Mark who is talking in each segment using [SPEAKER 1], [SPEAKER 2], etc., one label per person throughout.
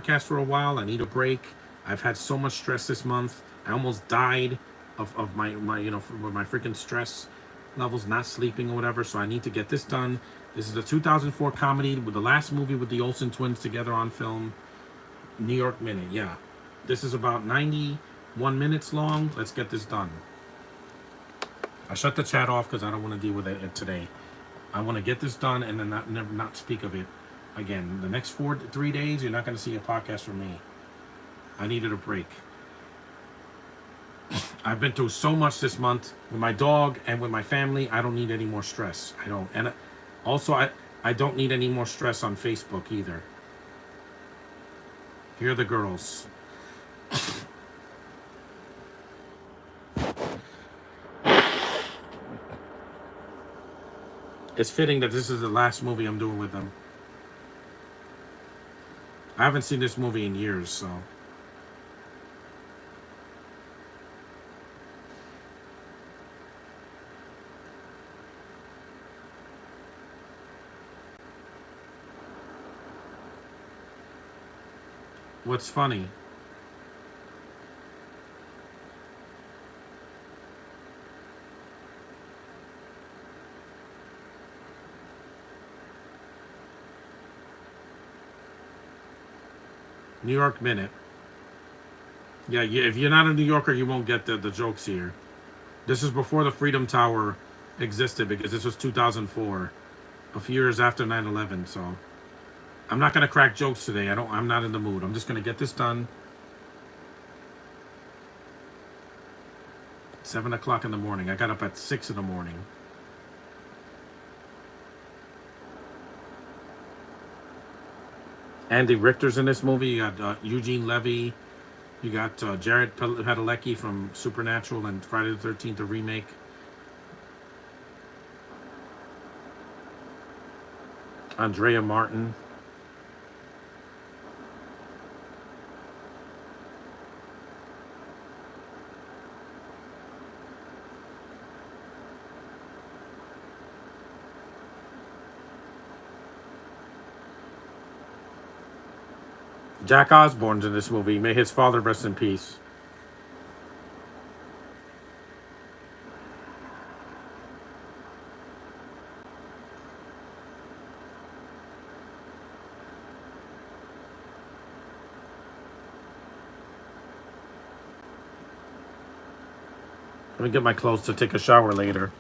[SPEAKER 1] podcast for a while. I need a break. I've had so much stress this month. I almost died of my with my freaking stress levels, not sleeping or whatever. So I need to get this done. This is a 2004 comedy with the last movie with the Olsen twins together on film. New York Minute, yeah. This is about 91 minutes long. Let's get this done. I shut the chat off because I don't want to deal with it today. I want to get this done and then not speak of it again. The next 3 days, you're not going to see a podcast from me. I needed a break. I've been through so much this month with my dog and with my family. I don't need any more stress. I don't. And also, I don't need any more stress on Facebook either. Here are the girls. It's fitting that this is the last movie I'm doing with them. I haven't seen this movie in years, so. What's funny? New York Minute. Yeah, if you're not a New Yorker, you won't get the jokes here. This is before the Freedom Tower existed because this was 2004, a few years after 9/11. So I'm not gonna crack jokes today. I'm not in the mood. I'm just gonna get this done. 7 o'clock in the morning. I got up at 6 in the morning. Andy Richter's in this movie. You got Eugene Levy. You got Jared Padalecki from Supernatural and Friday the 13th, a remake. Andrea Martin. Jack Osborne's in this movie. May his father rest in peace. Let me get my clothes to take a shower later.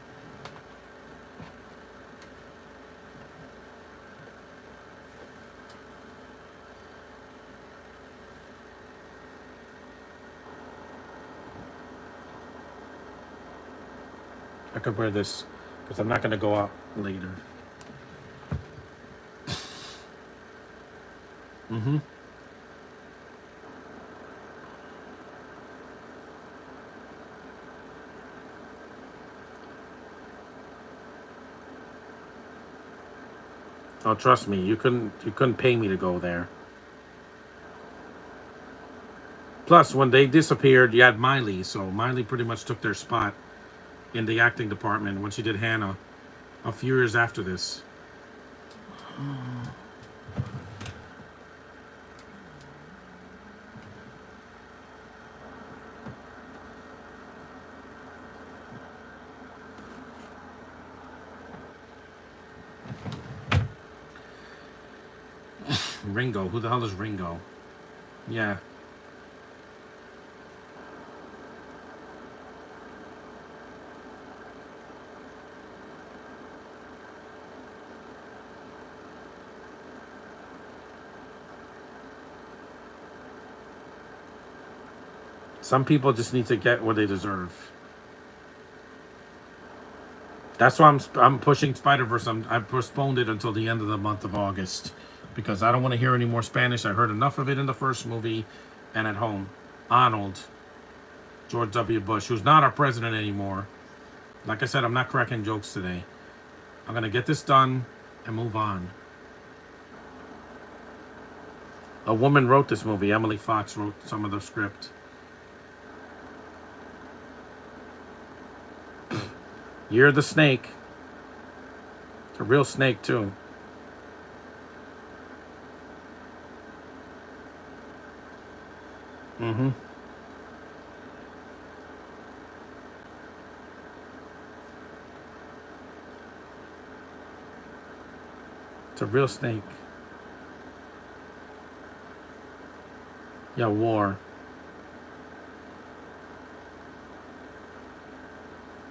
[SPEAKER 1] I could wear this because I'm not going to go out later. Mm-hmm. Oh, trust me, you couldn't pay me to go there. Plus, when they disappeared, you had Miley, so Miley pretty much took their spot in the acting department when she did Hannah a few years after this. Ringo, who the hell is Ringo? Yeah. Some people just need to get what they deserve. That's why I'm pushing Spider-Verse. I've postponed it until the end of the month of August because I don't want to hear any more Spanish. I heard enough of it in the first movie and at home. Arnold, George W. Bush, who's not our president anymore. Like I said, I'm not cracking jokes today. I'm going to get this done and move on. A woman wrote this movie. Emily Fox wrote some of the script. You're the snake. It's a real snake, too. Mm-hmm. It's a real snake. Yeah, war.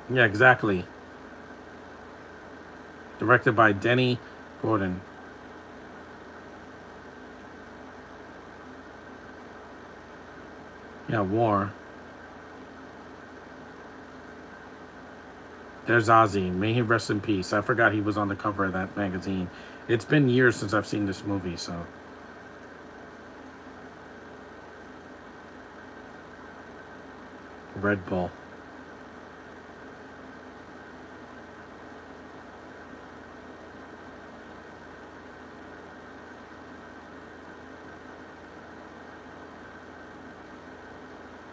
[SPEAKER 1] Yeah, exactly. Directed by Denny Gordon. Yeah, war. There's Ozzy. May he rest in peace. I forgot he was on the cover of that magazine. It's been years since I've seen this movie, so. Red Bull.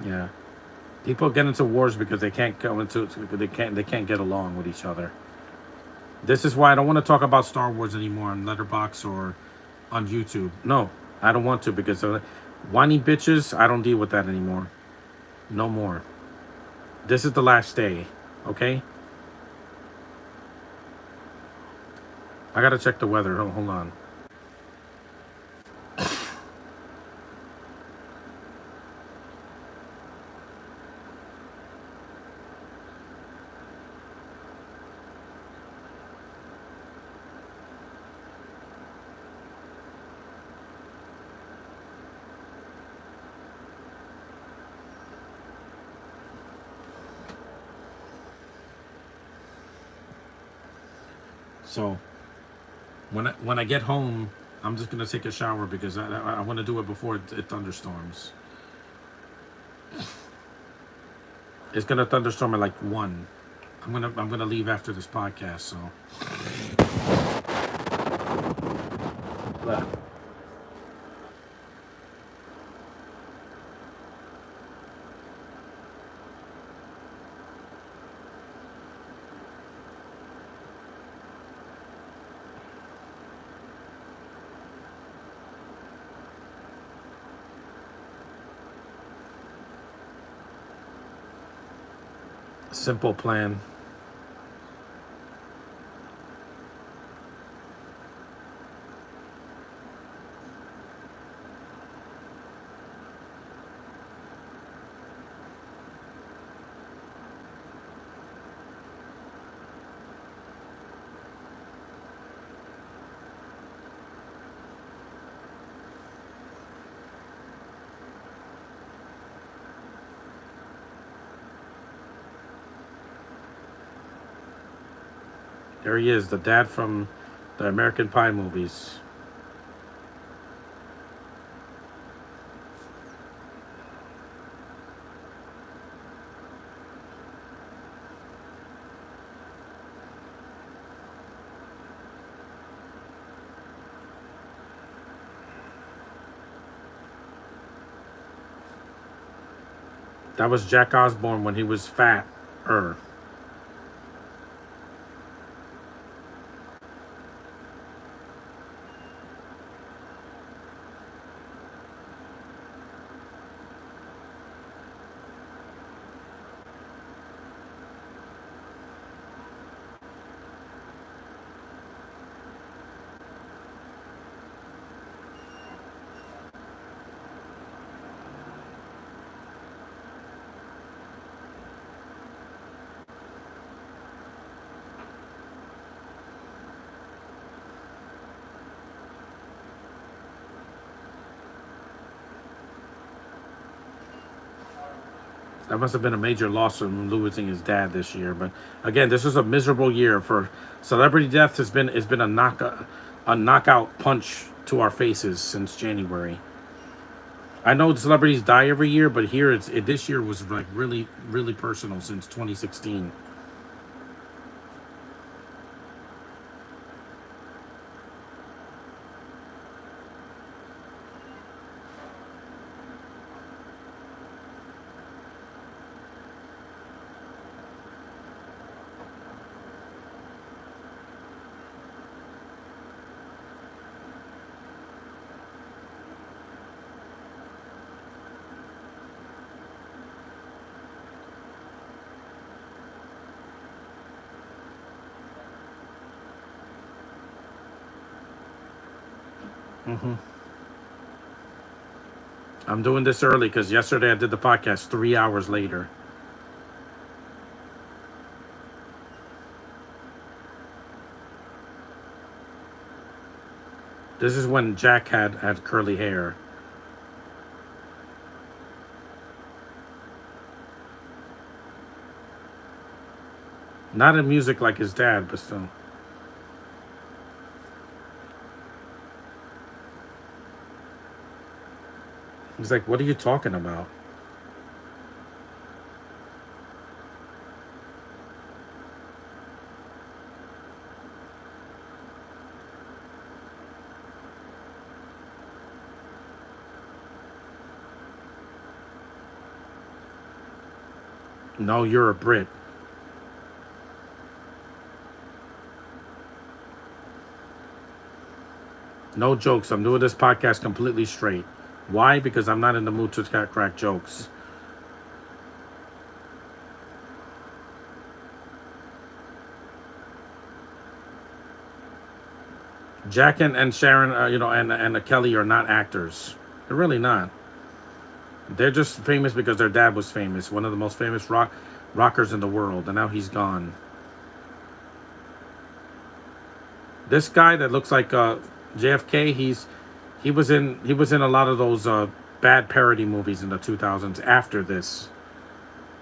[SPEAKER 1] Yeah. People get into wars because they can't get along with each other. This is why I don't want to talk about Star Wars anymore on Letterbox or on YouTube. No, I don't want to because whiny bitches. I don't deal with that anymore. No more. This is the last day. Okay. I gotta check the weather. Hold on. So when I get home, I'm just gonna take a shower because I want to do it before it thunderstorms. It's gonna thunderstorm at like 1. I'm gonna leave after this podcast. So yeah. Simple plan. There he is, the dad from the American Pie movies. That was Jack Osborne when he was fat. That must have been a major loss from losing his dad this year. But again, this is a miserable year for celebrity death. Has been a knockout punch to our faces since January. I know celebrities die every year, but this year was like really really personal since 2016. Hmm. I'm doing this early because yesterday I did the podcast 3 hours later. This is when Jack had curly hair. Not in music like his dad, but still. He's like, "What are you talking about?" No, you're a Brit. No jokes. I'm doing this podcast completely straight. Why? Because I'm not in the mood to crack jokes. Jack and Sharon, and Kelly are not actors. They're really not. They're just famous because their dad was famous, one of the most famous rockers in the world, and now he's gone. This guy that looks like JFK, he was in a lot of those bad parody movies in the 2000s. After this,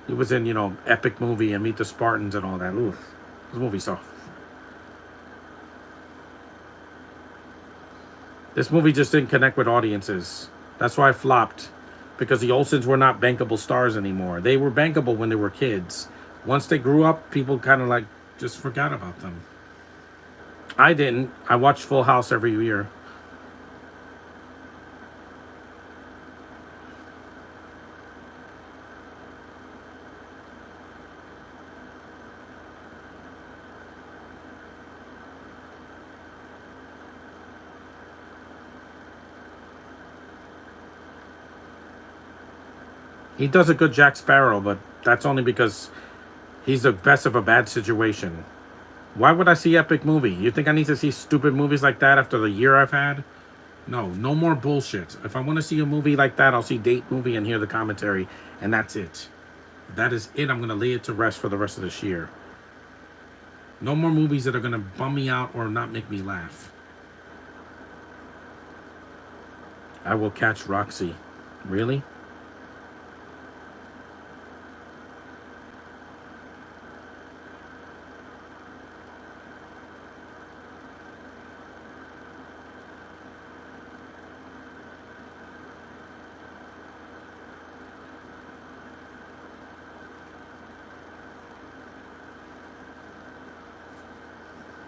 [SPEAKER 1] he was in Epic Movie and Meet the Spartans and all that. Oof, this movie so. This movie just didn't connect with audiences. That's why I flopped, because the Olsens were not bankable stars anymore. They were bankable when they were kids. Once they grew up, people kind of like just forgot about them. I didn't. I watched Full House every year. He does a good Jack Sparrow, but that's only because he's the best of a bad situation. Why would I see Epic Movie? You think I need to see stupid movies like that after the year I've had? No, no more bullshit. If I want to see a movie like that, I'll see Date Movie and hear the commentary, and that's it. That is it. I'm going to lay it to rest for the rest of this year. No more movies that are going to bum me out or not make me laugh. I will catch Roxy. Really?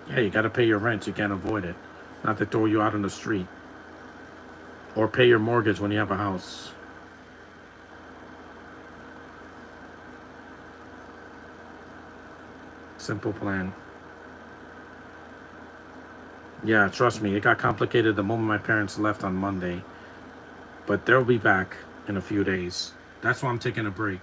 [SPEAKER 1] Yeah, you got to pay your rent. You can't avoid it. Not to throw you out on the street. Or pay your mortgage when you have a house. Simple plan. Yeah, trust me, it got complicated the moment my parents left on Monday. But they'll be back in a few days. That's why I'm taking a break.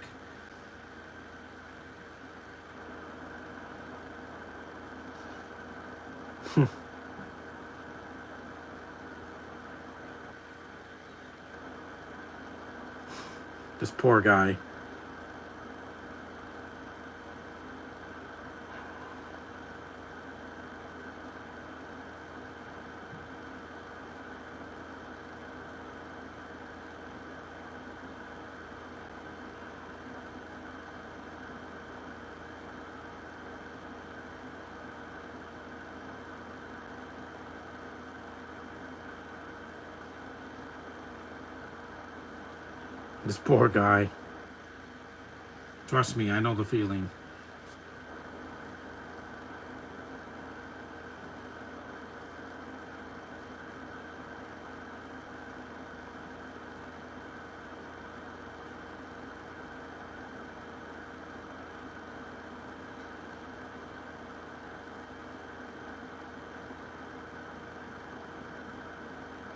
[SPEAKER 1] This poor guy. This poor guy. Trust me, I know the feeling.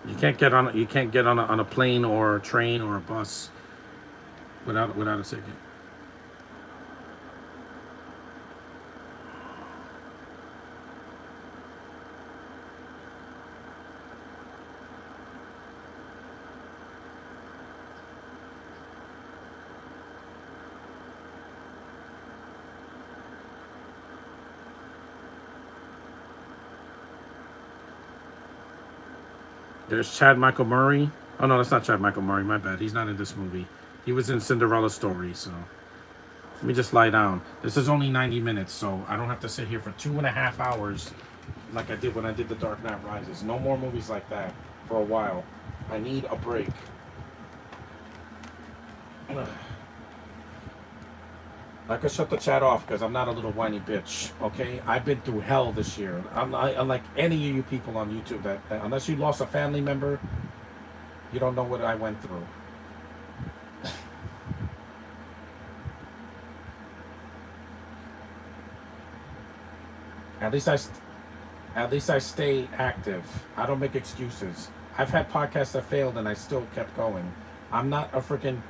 [SPEAKER 1] You can't get on a plane or a train or a bus without a ticket. There's Chad Michael Murray. Oh no, that's not Chad Michael Murray. My bad. He's not in this movie. He was in Cinderella Story. So let me just lie down. This is only 90 minutes, so I don't have to sit here for 2.5 hours like I did when I did The Dark Knight Rises. No more movies like that for a while. I need a break. I could shut the chat off because I'm not a little whiny bitch. Okay, I've been through hell this year. I'm not unlike any of you people on YouTube that unless you lost a family member, you don't know what I went through. At least I stay active. I don't make excuses. I've had podcasts that failed and I still kept going. I'm not a freaking.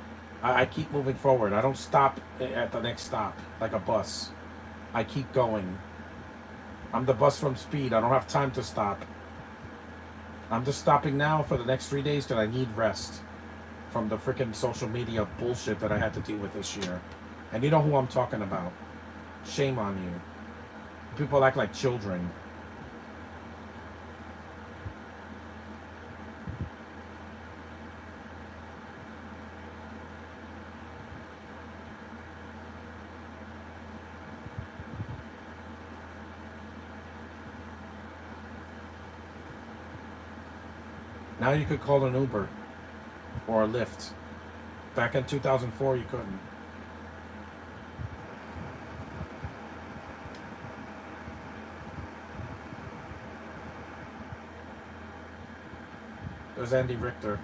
[SPEAKER 1] I keep moving forward. I don't stop at the next stop like a bus. I keep going. I'm the bus from Speed. I don't have time to stop. I'm just stopping now for the next 3 days because I need rest from the freaking social media bullshit that I had to deal with this year. And you know who I'm talking about. Shame on you. People act like children. Now you could call an Uber or a Lyft. Back in 2004, you couldn't. There's Andy Richter.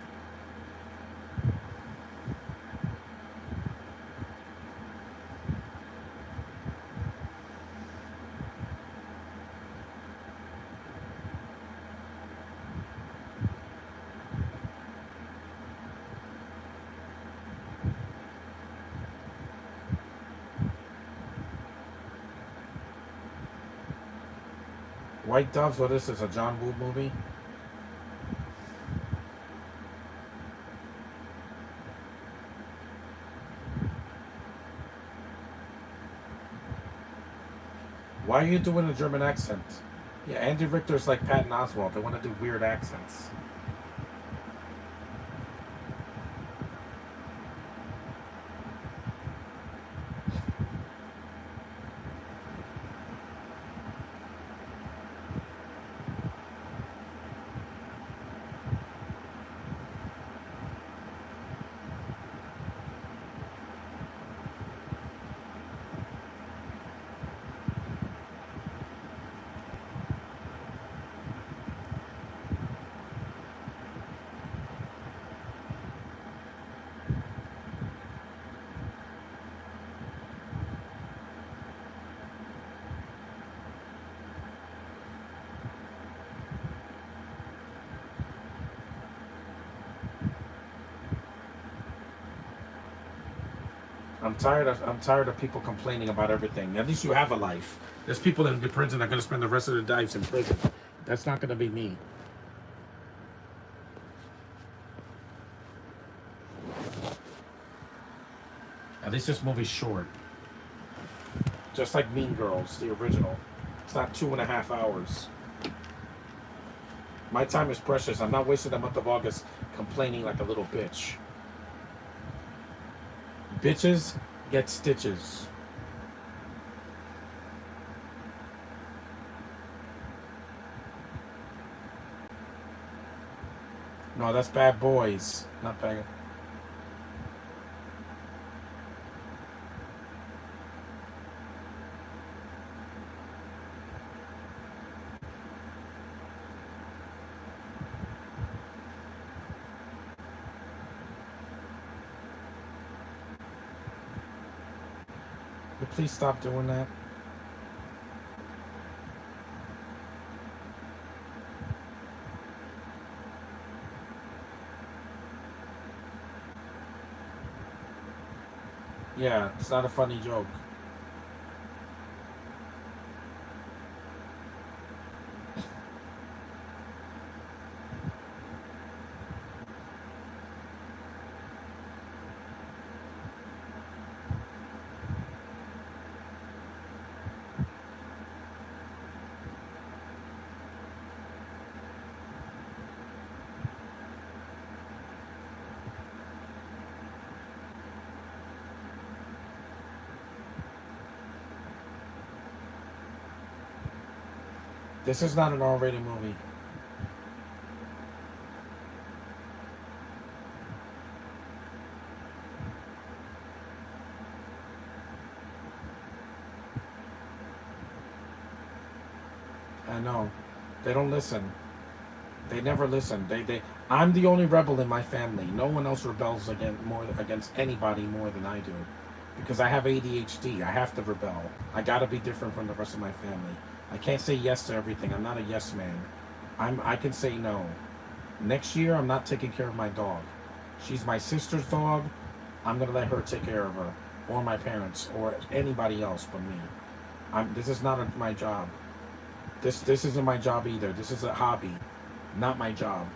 [SPEAKER 1] White Doves, what is this, a John Woo movie? Why are you doing a German accent? Yeah, Andy Richter's like Patton Oswalt. They want to do weird accents. I'm tired of people complaining about everything. At least you have a life. There's people in prison that are going to spend the rest of their lives in prison. That's not going to be me. At least this movie's short. Just like Mean Girls, the original. It's not 2.5 hours. My time is precious. I'm not wasting the month of August complaining like a little bitch. Bitches get stitches. No, that's Bad Boys, not Bad. Please stop doing that. Yeah, it's not a funny joke. This is not an R-rated movie. I know. They don't listen. They never listen. I'm the only rebel in my family. No one else rebels against anybody more than I do. Because I have ADHD. I have to rebel. I gotta be different from the rest of my family. I can't say yes to everything. I'm not a yes man. I can say no. Next year I'm not taking care of my dog. She's my sister's dog. I'm gonna let her take care of her. Or my parents. Or anybody else but me. This is not my job. This isn't my job either. This is a hobby, not my job.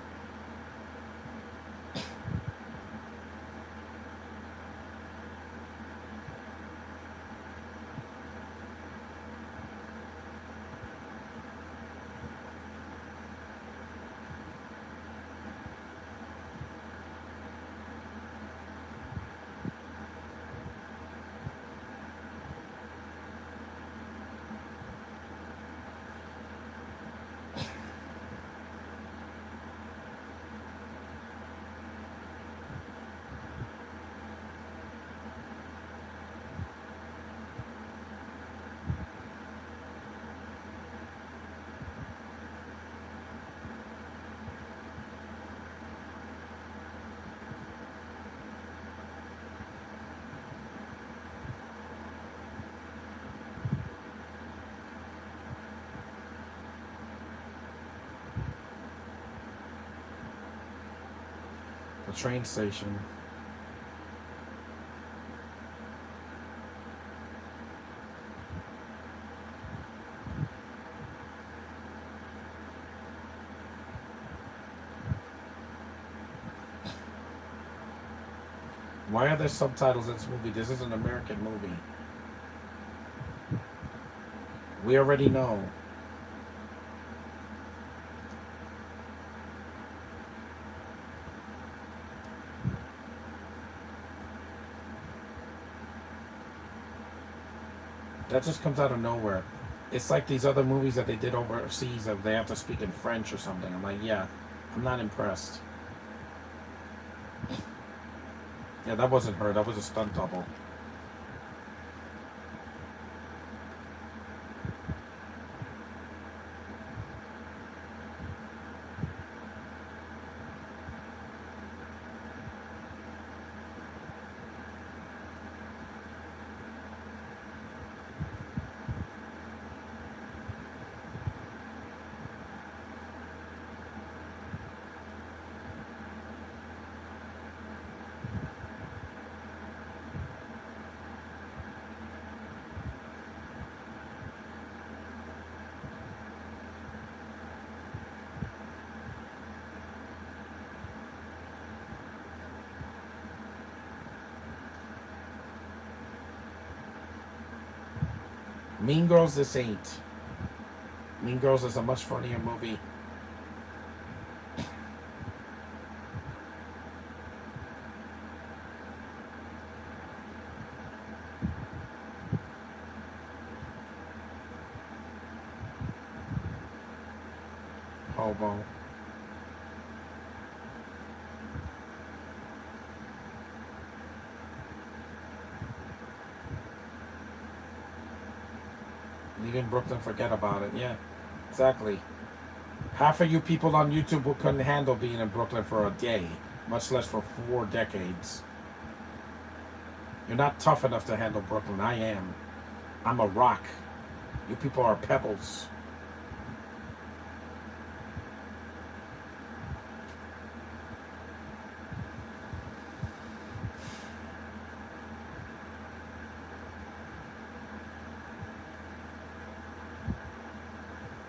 [SPEAKER 1] The train station. Why are there subtitles in this movie? This is an American movie. We already know. That just comes out of nowhere. It's like these other movies that they did overseas that they have to speak in French or something. I'm like, yeah, I'm not impressed. Yeah, that wasn't her. That was a stunt double. Mean Girls, this ain't. Mean Girls is a much funnier movie. Hobo. Leaving Brooklyn, forget about it. Yeah, exactly. Half of you people on YouTube who couldn't handle being in Brooklyn for a day, much less for 4 decades. You're not tough enough to handle Brooklyn. I am. I'm a rock. You people are pebbles.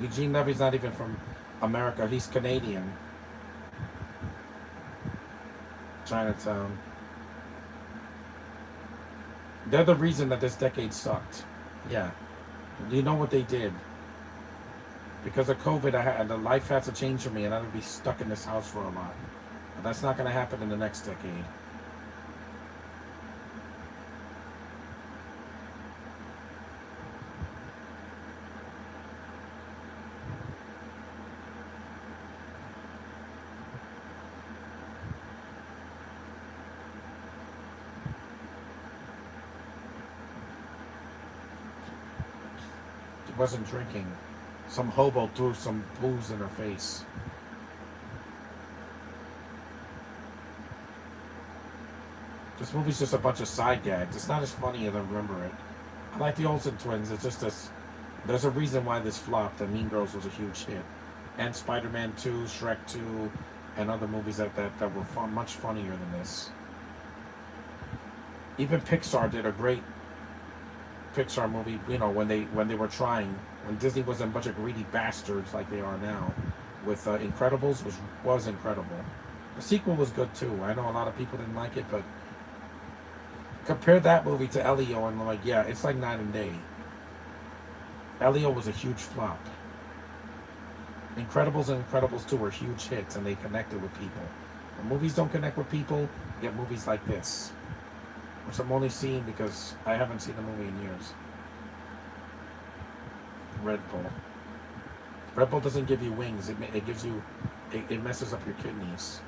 [SPEAKER 1] Eugene Levy's not even from America. He's Canadian. Chinatown. They're the reason that this decade sucked. Yeah. You know what they did? Because of COVID, the life had to change for me, and I would be stuck in this house for a lot. But that's not going to happen in the next decade. wasn't drinking. Some hobo threw some booze in her face. This movie's just a bunch of side gags. It's not as funny as I remember it. I like the Olsen twins. It's just this. There's a reason why this flopped. And Mean Girls was a huge hit, and Spider-Man 2, Shrek 2, and other movies that were much funnier than this. Even Pixar did a great Pixar movie. You know, when they were trying, when Disney wasn't a bunch of greedy bastards like they are now. With Incredibles was incredible. The sequel was good too. I know a lot of people didn't like it, but compare that movie to Elio, and I'm like, yeah, it's like night and day. Elio was a huge flop. Incredibles and Incredibles 2 were huge hits, and they connected with people. When movies don't connect with people, you get movies like this, which I'm only seeing because I haven't seen the movie in years. Red Bull. Red Bull doesn't give you wings. It gives you, it messes up your kidneys.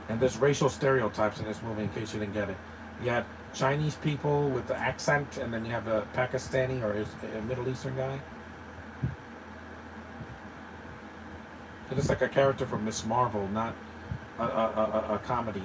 [SPEAKER 1] And there's racial stereotypes in this movie, in case you didn't get it. You had Chinese people with the accent, and then you have a Pakistani or a Middle Eastern guy. It is like a character from Miss Marvel, not a comedy.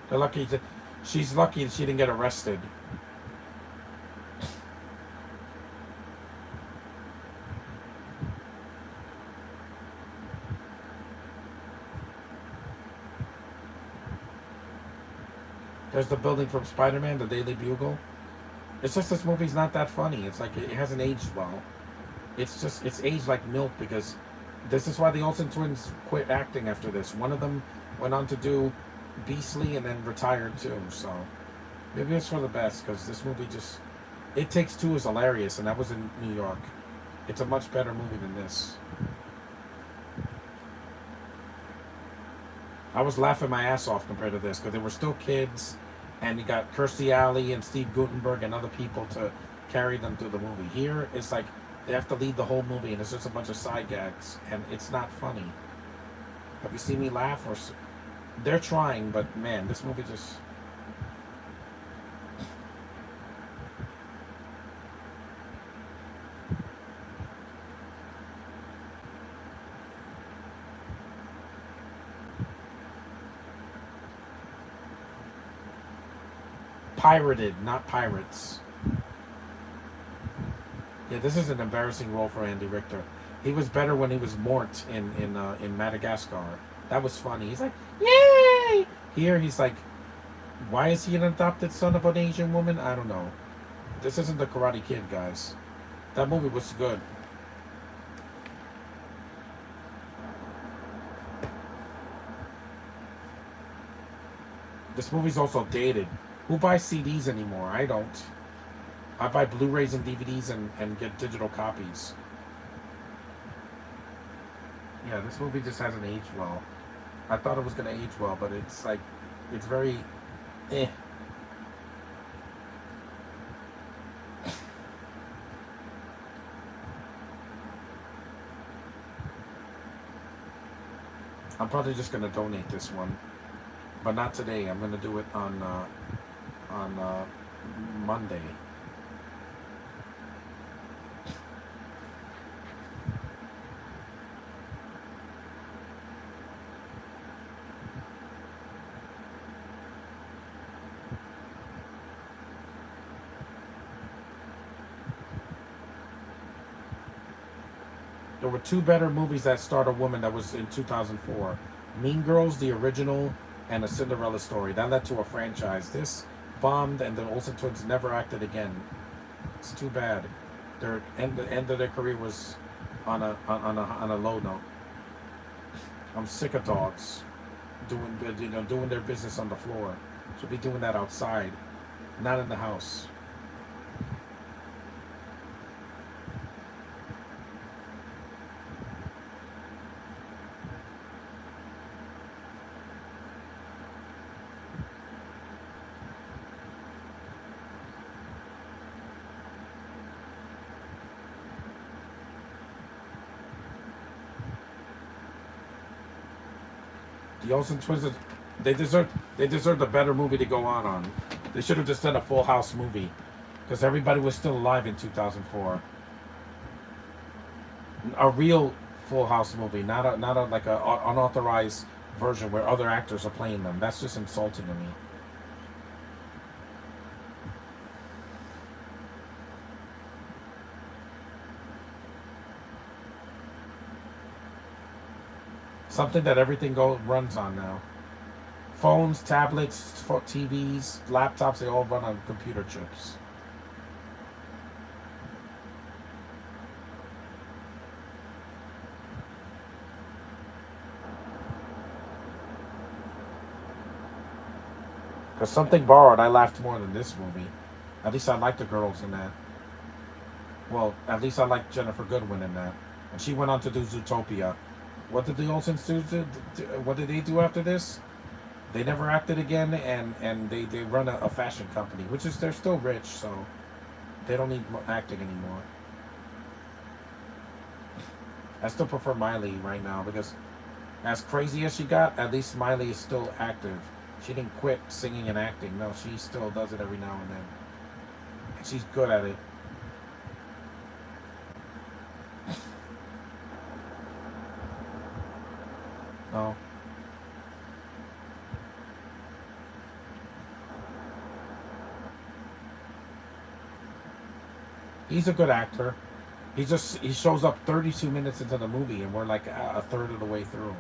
[SPEAKER 1] They're lucky that she's lucky that she didn't get arrested. There's the building from Spider-Man, the Daily Bugle. It's just this movie's not that funny. It's like it hasn't aged well. It's aged like milk because this is why the Olsen twins quit acting after this. One of them went on to do Beastly and then retired too. So maybe it's for the best because this movie just It Takes Two is hilarious, and that was in New York. It's a much better movie than this. I was laughing my ass off compared to this because they were still kids, and you got Kirstie Alley and Steve Guttenberg and other people to carry them through the movie. Here, it's like they have to lead the whole movie, and it's just a bunch of side gags, and it's not funny. Have you seen me laugh? Or they're trying, but man, this movie just. Pirated, not pirates. Yeah, this is an embarrassing role for Andy Richter. He was better when he was Mort in Madagascar. That was funny. He's like, yay! Here he's like, why is he an adopted son of an Asian woman? I don't know. This isn't the Karate Kid, guys. That movie was good. This movie's also dated. Who buys CDs anymore? I don't. I buy Blu-rays and DVDs and get digital copies. Yeah, this movie just hasn't aged well. I thought it was going to age well, but it's like, it's very, eh. I'm probably just going to donate this one, but not today. I'm going to do it on Monday. There were two better movies that starred a woman that was in 2004. Mean Girls, the original, and A Cinderella Story. That led to a franchise. This bombed, and the Olsen twins never acted again. It's too bad. The end of their career was on a low note. I'm sick of dogs. doing their business on the floor. Should be doing that outside, not in the house. The Olsen twins, they deserve they deserved a better movie to go on. They should have just done a Full House movie, because everybody was still alive in 2004. A real Full House movie, not a like a unauthorized version where other actors are playing them. That's just insulting to me. Something that everything runs on now. Phones, tablets, TVs, laptops, they all run on computer chips. Because Something Borrowed, I laughed more than this movie. At least I liked the girls in that. Well, at least I liked Jennifer Goodwin in that. And she went on to do Zootopia. What did the Olsens what did they do after this? They never acted again, and they run a fashion company, which is they're still rich, so they don't need acting anymore. I still prefer Miley right now because, as crazy as she got, at least Miley is still active. She didn't quit singing and acting. No, she still does it every now and then, and she's good at it. No, he's a good actor. He shows up 32 minutes into the movie, and we're like a third of the way through.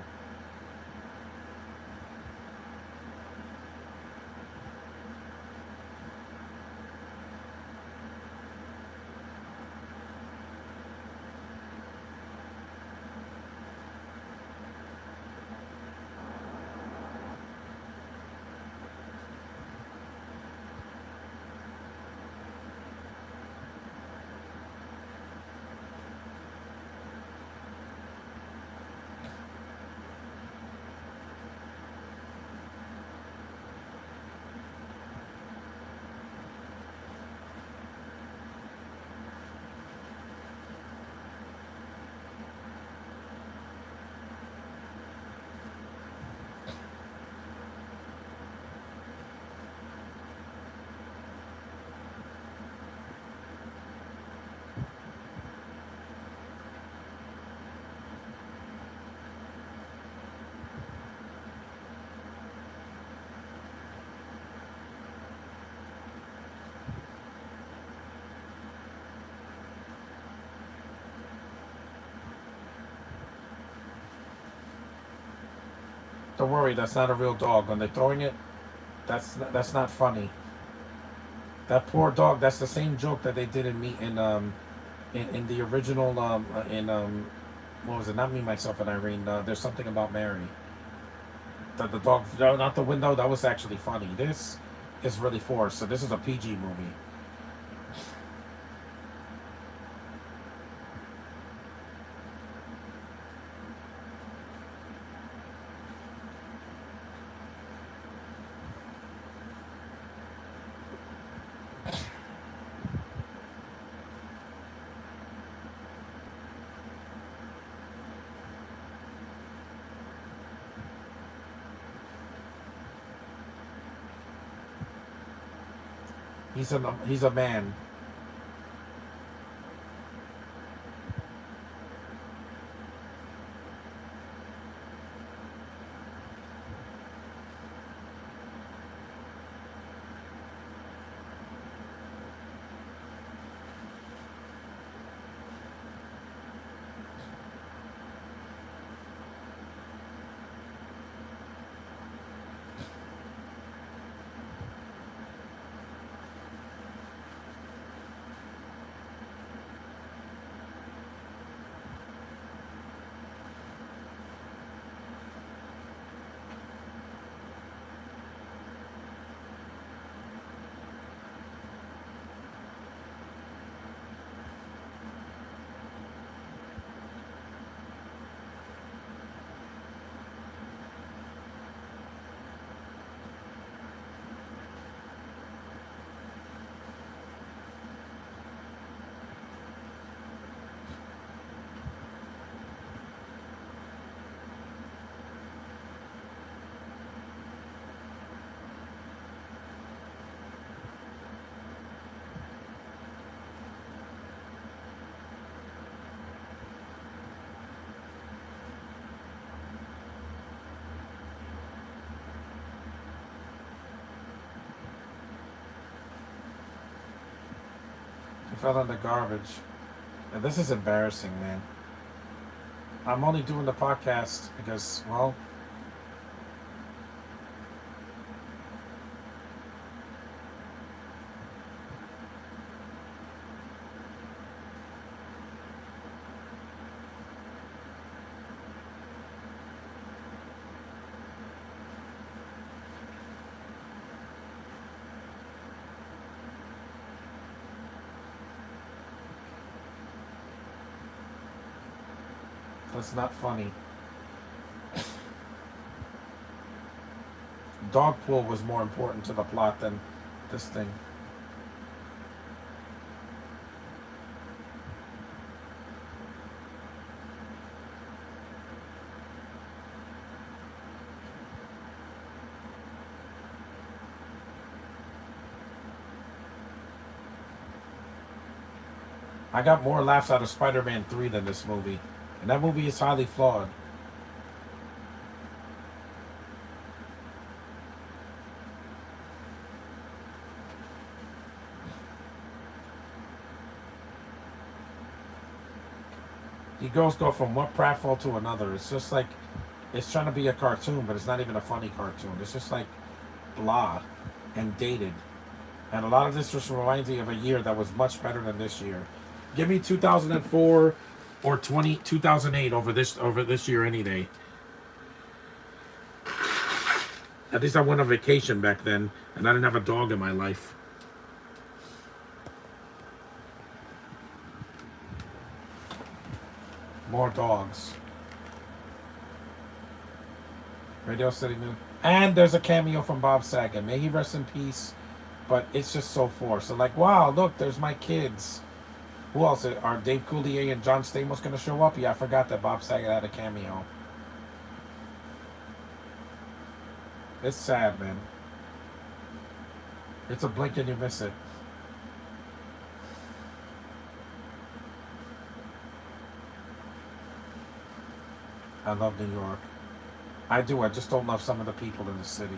[SPEAKER 1] Don't worry, that's not a real dog. When they're throwing it, that's not funny. That poor dog. That's the same joke that they did in me in the original in what was it? Not Me, Myself, and Irene. There's Something About Mary. The dog, no, not the window. That was actually funny. This is really forced. So this is a PG movie. He's a man. He fell in the garbage. And this is embarrassing, man. I'm only doing the podcast because, well, that's not funny. Dogpool was more important to the plot than this thing. I got more laughs out of Spider-Man 3 than this movie. And that movie is highly flawed. The girls go from one pratfall to another. It's just like, it's trying to be a cartoon, but it's not even a funny cartoon. It's just like blah and dated. And a lot of this just reminds me of a year that was much better than this year. Give me 2004 or 2008 over this year any day. At least I went on vacation back then, and I didn't have a dog in my life. More dogs. Radio City News. And there's a cameo from Bob Saget. May he rest in peace. But it's just so forced. So like, wow, look, there's my kids. Who else? Are Dave Coulier and John Stamos going to show up? Yeah, I forgot that Bob Saget had a cameo. It's sad, man. It's a blink and you miss it. I love New York. I do. I just don't love some of the people in the city.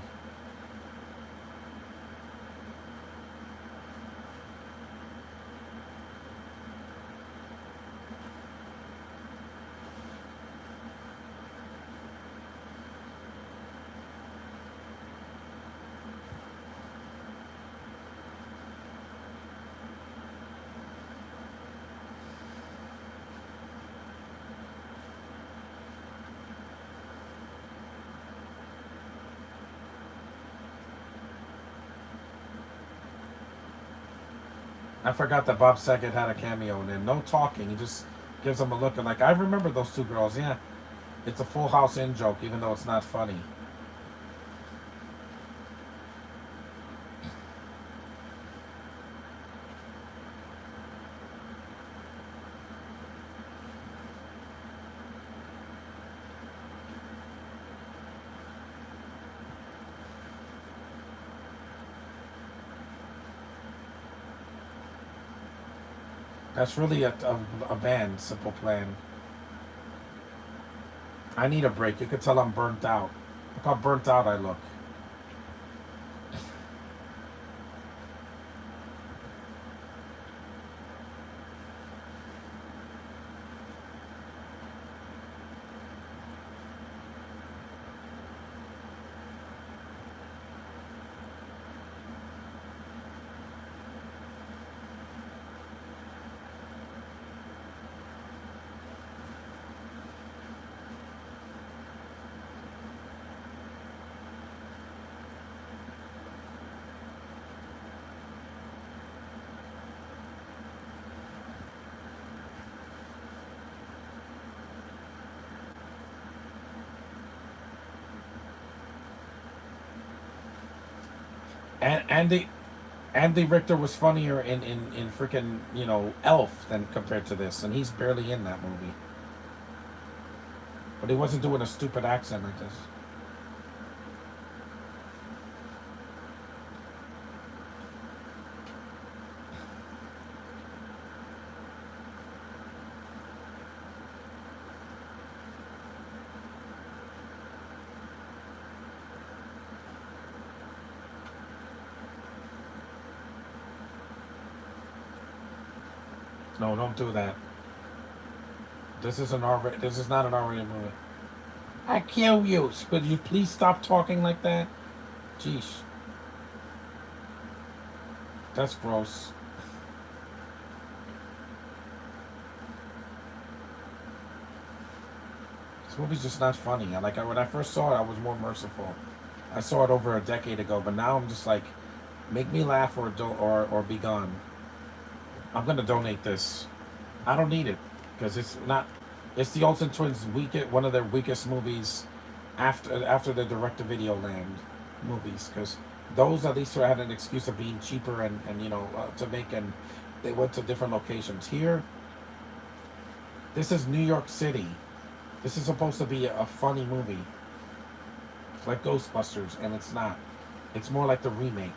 [SPEAKER 1] I forgot that Bob Saget had a cameo in there. No talking. He just gives them a look and like, I remember those two girls. Yeah, it's a Full House in joke, even though it's not funny. That's really a band, Simple Plan. I need a break. You could tell I'm burnt out. Look how burnt out I look. And Andy Richter was funnier in freaking Elf than compared to this, and he's barely in that movie. But he wasn't doing a stupid accent like this. No, don't do that. This is an R. This is not an R-rated movie. I kill you. Could you please stop talking like that? Jeez, that's gross. This movie's just not funny. When I first saw it, I was more merciful. I saw it over a decade ago, but now I'm just like, make me laugh or don't or be gone. I'm gonna donate this. I don't need it because it's not. It's the Olsen twins' one of their weakest movies after the direct-to-video land movies, because those at least had an excuse of being cheaper and to make, and they went to different locations. Here, this is New York City. This is supposed to be a funny movie, like Ghostbusters, and it's not. It's more like the remake.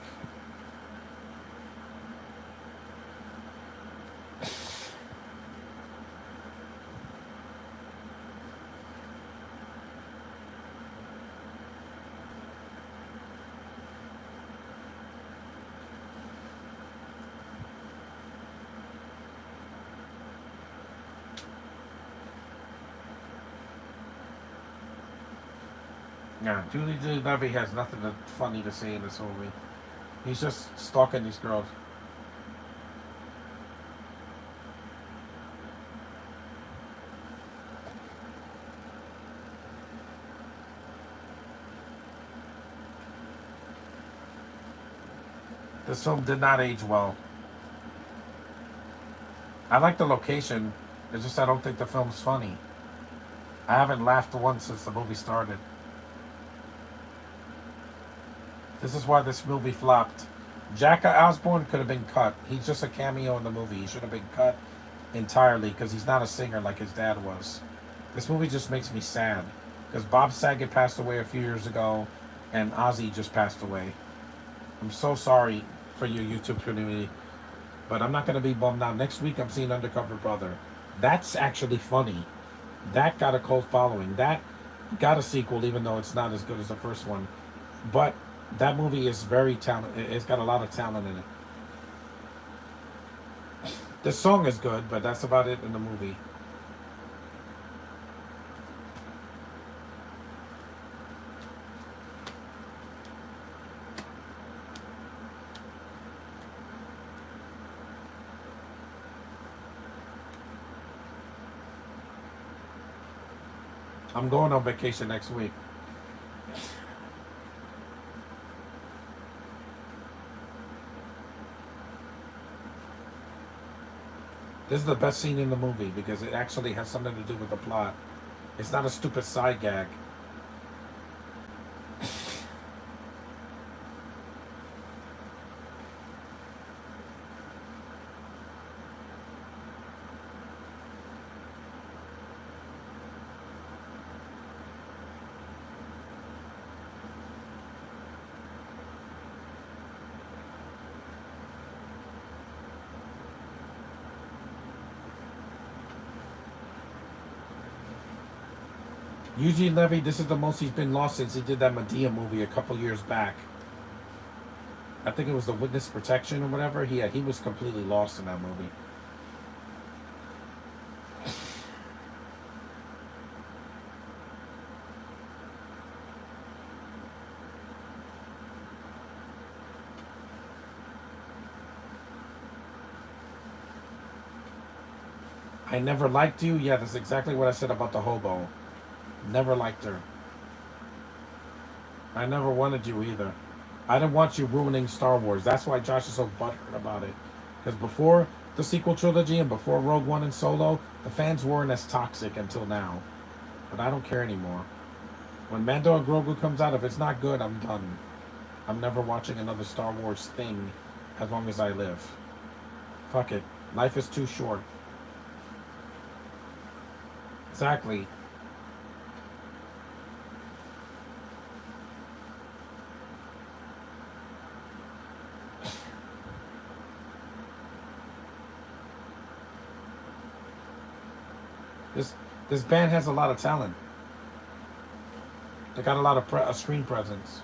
[SPEAKER 1] Yeah, Julie Levy has nothing funny to say in this movie. He's just stalking these girls. This film did not age well. I like the location. It's just I don't think the film's funny. I haven't laughed once since the movie started. This is why this movie flopped. Jack Osborne could have been cut. He's just a cameo in the movie. He should have been cut entirely because he's not a singer like his dad was. This movie just makes me sad because Bob Saget passed away a few years ago and Ozzy just passed away. I'm so sorry for your YouTube community, but I'm not going to be bummed out. Next week I'm seeing Undercover Brother. That's actually funny. That got a cult following. That got a sequel, even though it's not as good as the first one. But that movie is very talented. It's got a lot of talent in it. The song is good, but that's about it in the movie. I'm going on vacation next week. This is the best scene in the movie because it actually has something to do with the plot. It's not a stupid side gag. Eugene Levy, this is the most he's been lost since he did that Medea movie a couple years back. I think it was the Witness Protection or whatever. He was completely lost in that movie. I never liked you. Yeah, that's exactly what I said about the hobo. Never liked her. I never wanted you either. I didn't want you ruining Star Wars. That's why Josh is so butthurt about it. Because before the sequel trilogy and before Rogue One and Solo, the fans weren't as toxic until now. But I don't care anymore. When Mando and Grogu comes out, if it's not good, I'm done. I'm never watching another Star Wars thing as long as I live. Fuck it. Life is too short. Exactly. This band has a lot of talent. They got a lot of screen presence.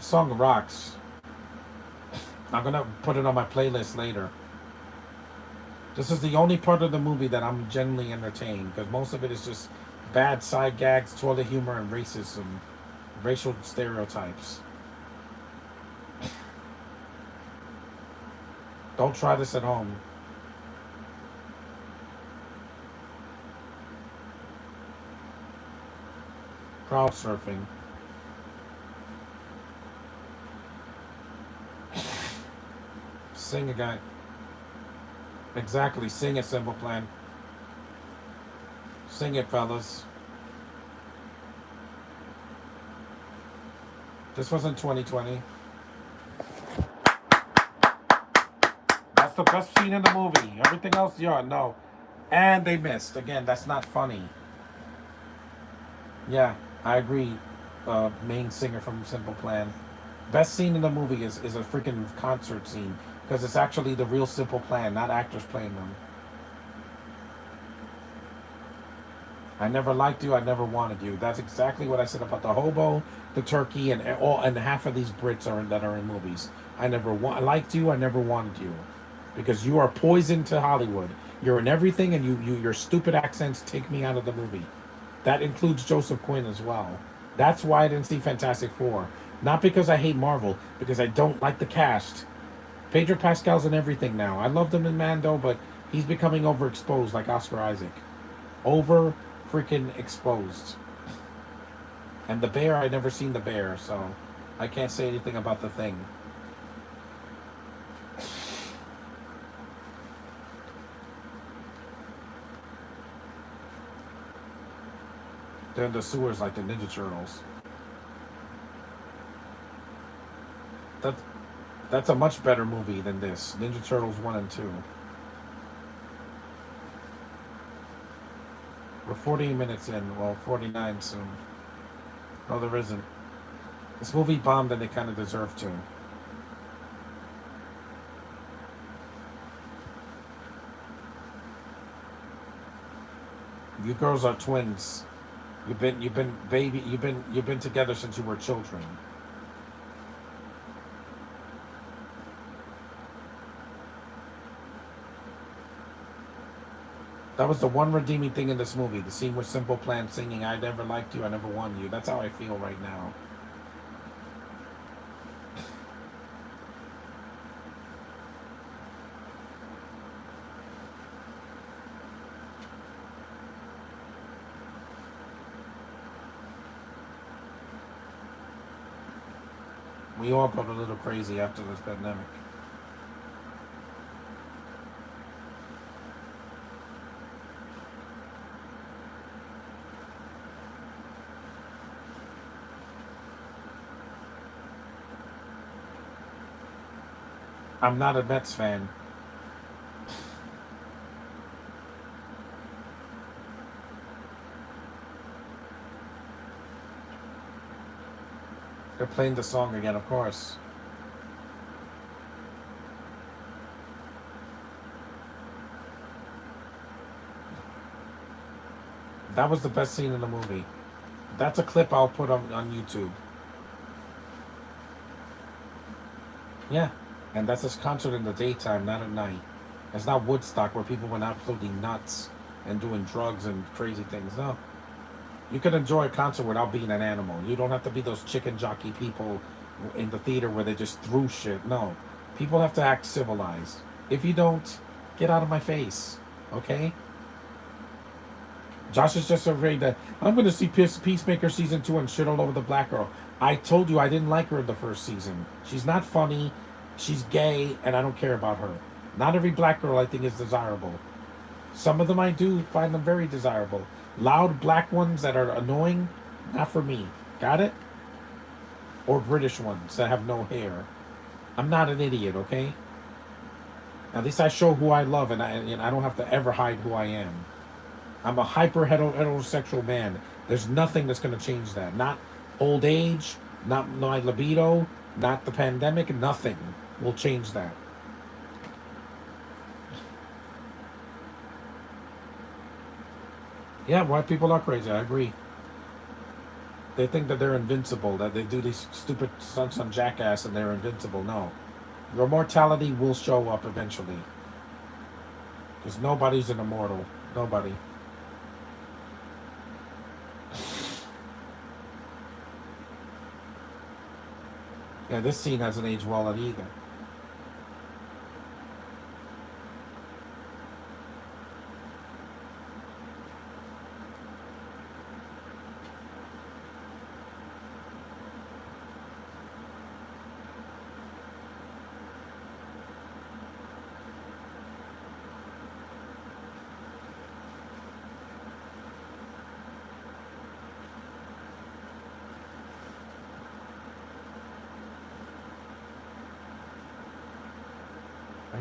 [SPEAKER 1] The song rocks. I'm gonna put it on my playlist later. This is the only part of the movie that I'm genuinely entertained because most of it is just bad side gags, toilet humor, and racism, racial stereotypes. Don't try this at home. Crowd surfing. Sing a guy. Exactly. Sing it, Simple Plan. Sing it, fellas. This wasn't 2020. That's the best scene in the movie. Everything else, yeah, no. And they missed. Again, that's not funny. Yeah, I agree. Main singer from Simple Plan. Best scene in the movie is a freaking concert scene because it's actually the real Simple Plan, not actors playing them. I never liked you. I never wanted you. That's exactly what I said about the hobo, the turkey, and half of these Brits that are in movies. I never liked you. I never wanted you, because you are poison to Hollywood. You're in everything, and your stupid accents take me out of the movie. That includes Joseph Quinn as well. That's why I didn't see Fantastic Four. Not because I hate Marvel, because I don't like the cast. Pedro Pascal's in everything now. I loved him in Mando, but he's becoming overexposed like Oscar Isaac. Over freaking exposed. And the bear, I never seen the bear, so I can't say anything about the thing. They're in the sewers like the Ninja Turtles. That that's a much better movie than this. Ninja Turtles 1 and 2. We're 40 minutes in. Well, 49 soon. No, there isn't. This movie bombed and they kind of deserve to. You girls are twins. You've been together since you were children. That was the one redeeming thing in this movie. The scene with Simple Plan singing, "I never liked you, I never wanted you." That's how I feel right now. We all got a little crazy after this pandemic. I'm not a Mets fan. They're playing the song again, of course. That was the best scene in the movie. That's a clip I'll put on YouTube. Yeah. And that's this concert in the daytime, not at night. It's not Woodstock where people went absolutely nuts and doing drugs and crazy things. No. You can enjoy a concert without being an animal. You don't have to be those chicken jockey people in the theater where they just threw shit. No. People have to act civilized. If you don't, get out of my face. Okay? Josh is just afraid that I'm going to see Peacemaker season 2 and shit all over the black girl. I told you I didn't like her in the first season. She's not funny. She's gay, and I don't care about her. Not every black girl I think is desirable. Some of them I do find them very desirable. Loud black ones that are annoying, not for me. Got it? Or British ones that have no hair. I'm not an idiot, okay? At least I show who I love, and I don't have to ever hide who I am. I'm a hyper heterosexual man. There's nothing that's going to change that. Not old age, not my libido, not the pandemic, nothing will change that. Yeah, white people are crazy. I agree. They think that they're invincible, that they do these stupid stunts on Jackass and they're invincible. No. Your mortality will show up eventually. Because nobody's an immortal. Nobody. Yeah, this scene hasn't aged well either.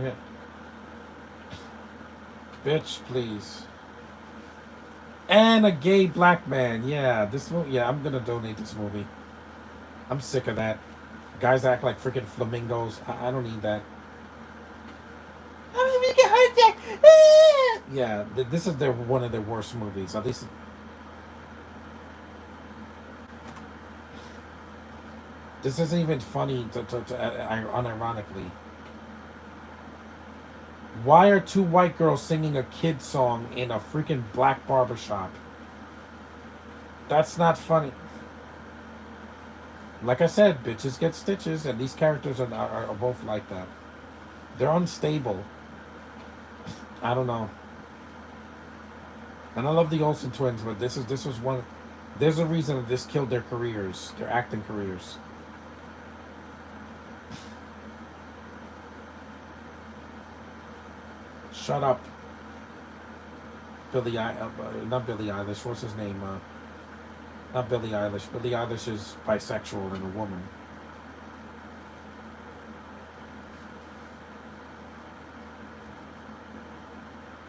[SPEAKER 1] Yeah. Bitch, please. And a gay black man. Yeah, this movie. Yeah, I'm gonna donate this movie. I'm sick of that. Guys act like freaking flamingos. I don't need that. I'm gonna get hurt. Yeah, this is their one of their worst movies. At least this isn't even funny unironically. Why are two white girls singing a kid song in a freaking black barbershop? That's not funny. Like I said, bitches get stitches, and these characters are both like that. They're unstable. I don't know. And I love the Olsen twins, but this was one. There's a reason that this killed their careers, their acting careers. Shut up, not Billie Eilish. What's his name? Not Billie Eilish. Billie Eilish is bisexual and a woman.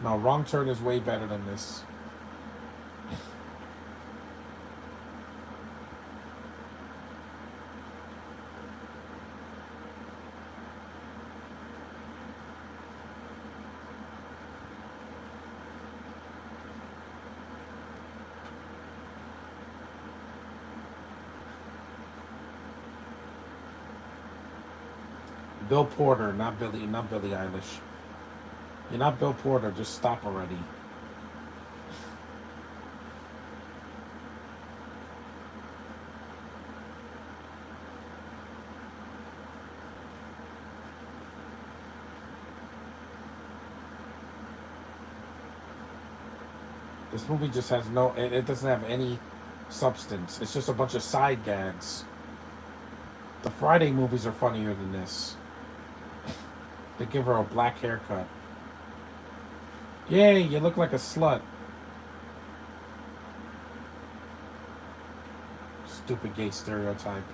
[SPEAKER 1] No, Wrong Turn is way better than this. Bill Porter, not Billie Eilish. You're not Bill Porter. Just stop already. This movie just has no. It doesn't have any substance. It's just a bunch of side gags. The Friday movies are funnier than this. They give her a black haircut. Yay, you look like a slut. Stupid gay stereotype.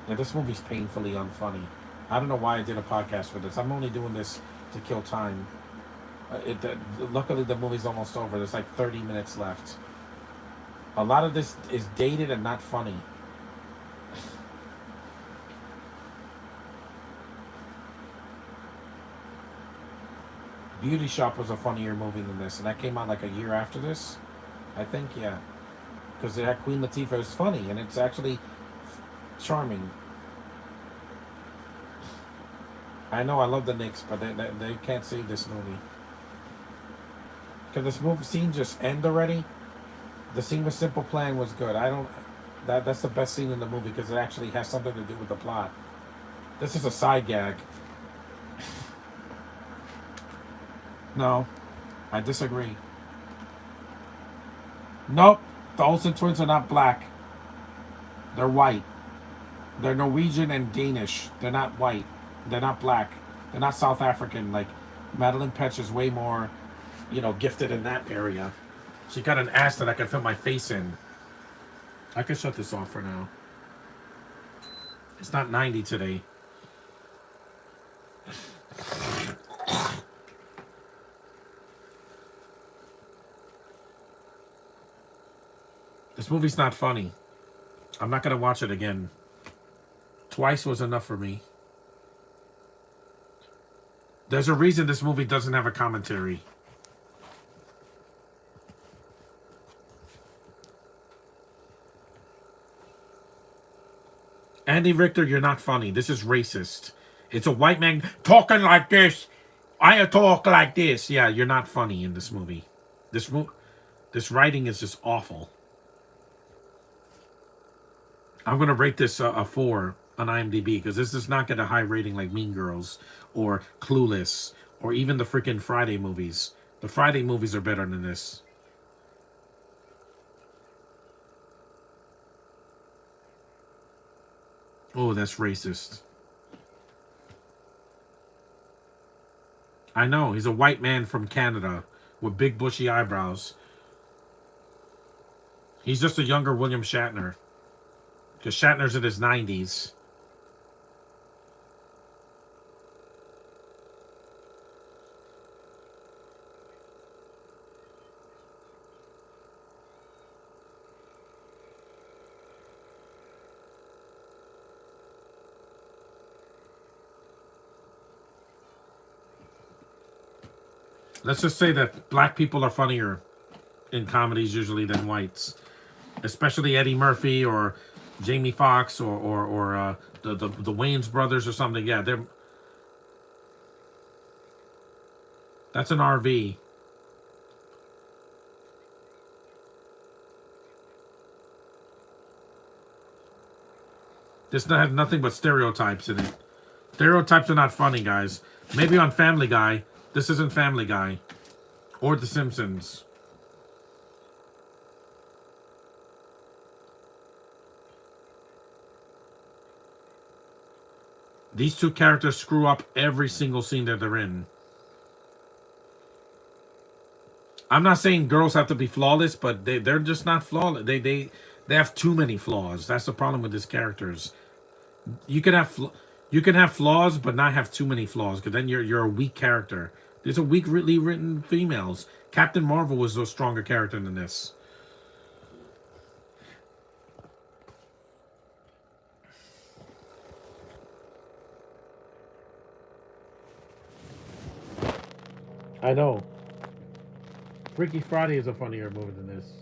[SPEAKER 1] Yeah, this movie's painfully unfunny. I don't know why I did a podcast for this. I'm only doing this to kill time. Luckily, the movie's almost over. There's like 30 minutes left. A lot of this is dated and not funny. Beauty Shop was a funnier movie than this, and that came out like a year after this. I think, yeah. Because it had Queen Latifah. It was funny, and it's actually charming. I know I love the Knicks, but they can't save this movie. Can this movie scene just end already? The scene with Simple Plan was good. I don't. That's the best scene in the movie because it actually has something to do with the plot. This is a side gag. No, I disagree. Nope, the Olsen twins are not black. They're white. They're Norwegian and Danish. They're not white. They're not black. They're not South African. Like Madeline Petch is way more, gifted in that area. She got an ass that I can fit my face in. I can shut this off for now. It's not 90 today. This movie's not funny. I'm not going to watch it again. Twice was enough for me. There's a reason this movie doesn't have a commentary. Andy Richter, you're not funny. This is racist. It's a white man talking like this. I talk like this. Yeah, you're not funny in this movie. This this writing is just awful. I'm gonna rate this a 4 on IMDb because this does not get a high rating like Mean Girls or Clueless or even the freaking Friday movies. The Friday movies are better than this. Oh, that's racist. I know, he's a white man from Canada with big bushy eyebrows. He's just a younger William Shatner. Because Shatner's in his 90s. Let's just say that black people are funnier in comedies usually than whites. Especially Eddie Murphy or Jamie Foxx or the Wayans brothers or something. Yeah, they're that's an RV. This has nothing but stereotypes in it. Stereotypes are not funny, guys. Maybe on Family Guy. This isn't Family Guy or The Simpsons. These two characters screw up every single scene that they're in. I'm not saying girls have to be flawless, but they're just not flawless. They have too many flaws. That's the problem with these characters. You can you can have flaws, but not have too many flaws, because then you're a weak character. These are weakly written females. Captain Marvel was a stronger character than this. I know. Freaky Friday is a funnier movie than this.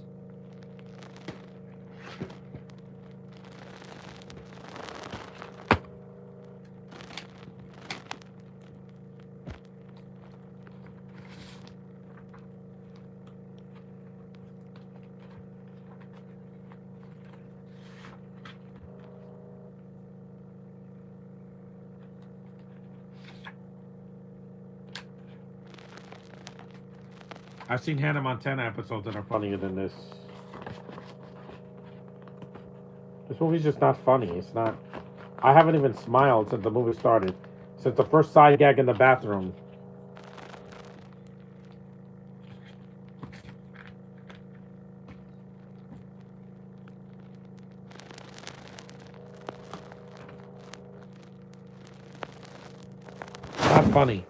[SPEAKER 1] I've seen Hannah Montana episodes that are funnier than this. This movie's just not funny. It's not. I haven't even smiled since the movie started. Since the first side gag in the bathroom. Not funny.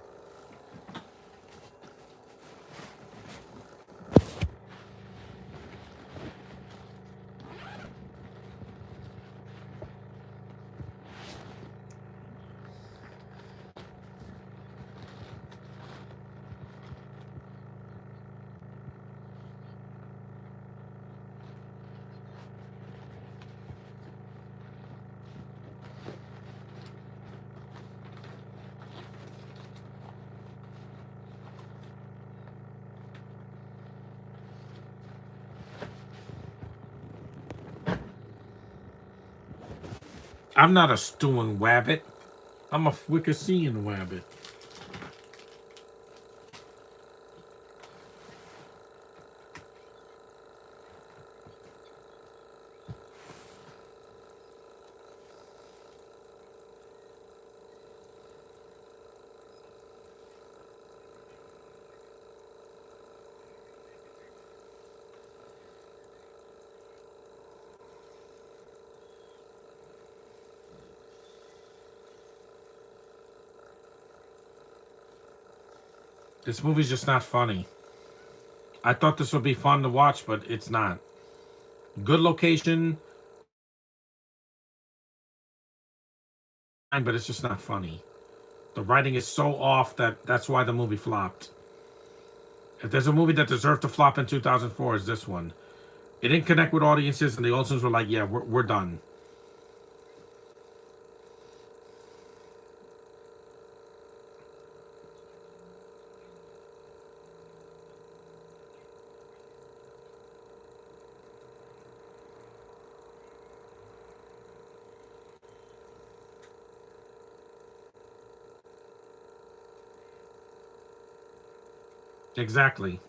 [SPEAKER 1] I'm not a stewing wabbit. I'm a fricasseeing wabbit. This movie's just not funny. I thought this would be fun to watch, but it's not. Good location, but it's just not funny. The writing is so off that that's why the movie flopped. If there's a movie that deserved to flop in 2004, it's this one. It didn't connect with audiences, and the Olsens were like, "Yeah, we're done." Exactly.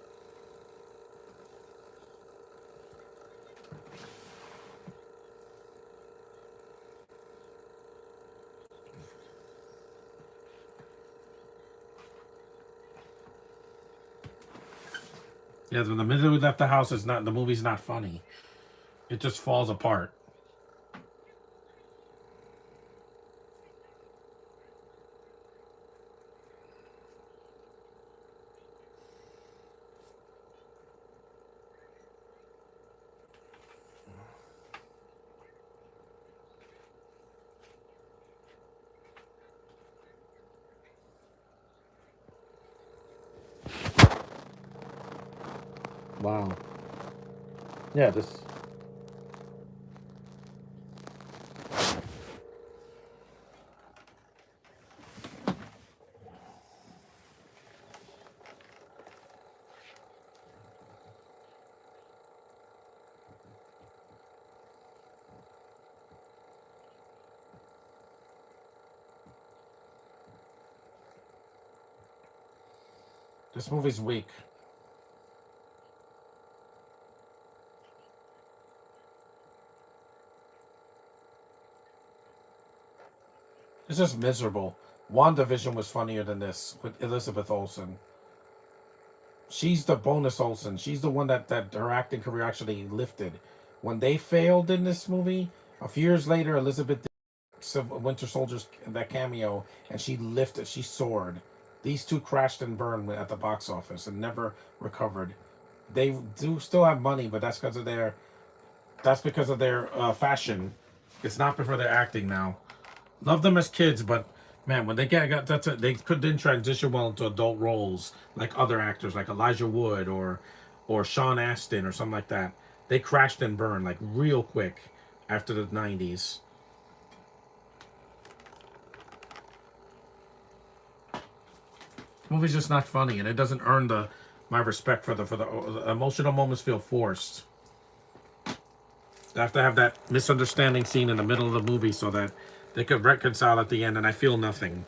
[SPEAKER 1] Yeah, the minute we left the house, it's not the movie's not funny. It just falls apart. Wow. Yeah, this movie's weak. It's just miserable. WandaVision was funnier than this with Elizabeth Olsen. She's the bonus Olsen. She's the one that her acting career actually lifted. When they failed in this movie, a few years later, Elizabeth did Winter Soldier's that cameo, and she lifted. She soared. These two crashed and burned at the box office and never recovered. They do still have money, but that's because of their fashion. It's not for their acting now. Love them as kids, but man, when they got that's it. They couldn't transition well into adult roles like other actors, like Elijah Wood or Sean Astin or something like that. They crashed and burned like real quick after the '90s. The movie's just not funny, and it doesn't earn the my respect for the emotional moments feel forced. They have to have that misunderstanding scene in the middle of the movie so that they could reconcile at the end, and I feel nothing.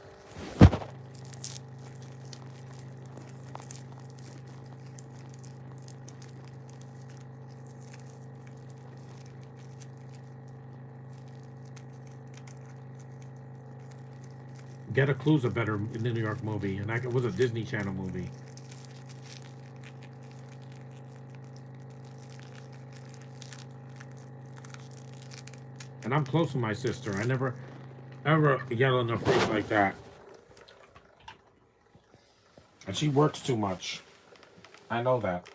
[SPEAKER 1] Get a Clue's a better New York movie, and that was a Disney Channel movie. And I'm close to my sister. I never ever yell in her face like that. And she works too much. I know that.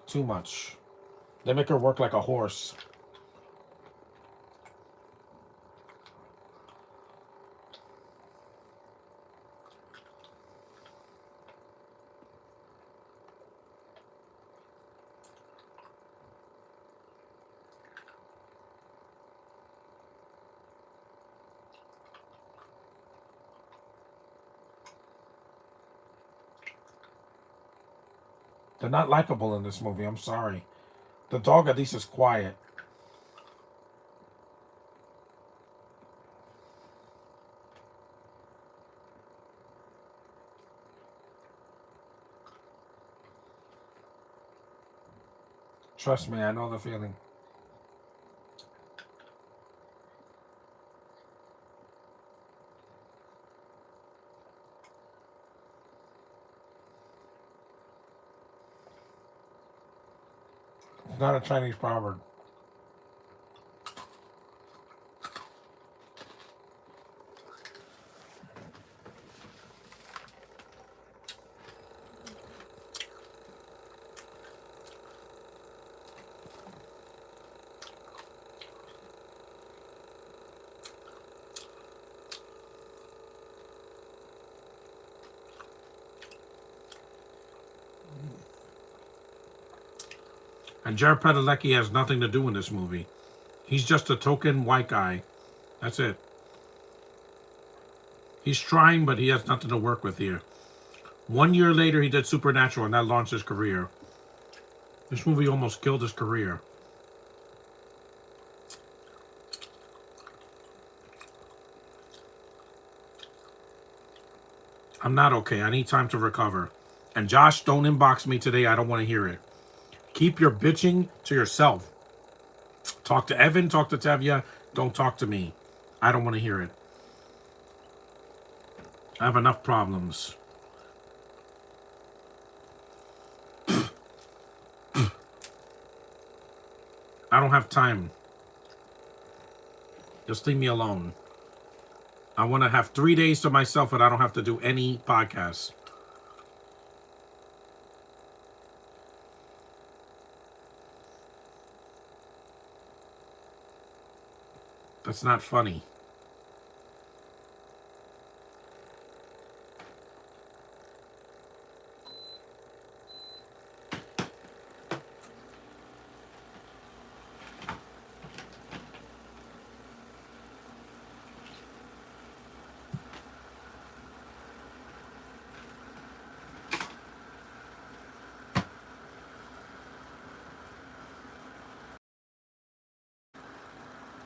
[SPEAKER 1] Too much. They make her work like a horse. They're not likable in this movie. I'm sorry. The dog at least is quiet. Trust me, I know the feeling. It's not a Chinese proverb. And Jared Padalecki has nothing to do in this movie. He's just a token white guy. That's it. He's trying, but he has nothing to work with here. 1 year later, he did Supernatural, and that launched his career. This movie almost killed his career. I'm not okay. I need time to recover. And Josh, don't inbox me today. I don't want to hear it. Keep your bitching to yourself. Talk to Evan, talk to Tevya. Don't talk to me. I don't want to hear it. I have enough problems. I don't have time. Just leave me alone. I want to have 3 days to myself and I don't have to do any podcasts. That's not funny.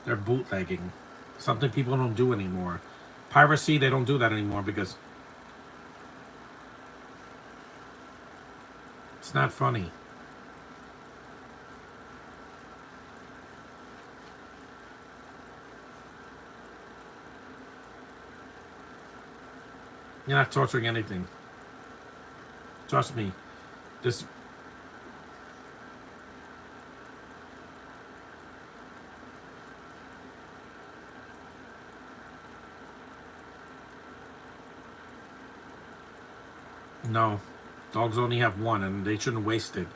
[SPEAKER 1] They're bootlegging. Something people don't do anymore. Piracy, they don't do that anymore because it's not funny. You're not torturing anything. Trust me. This. No. Dogs only have one and they shouldn't waste it.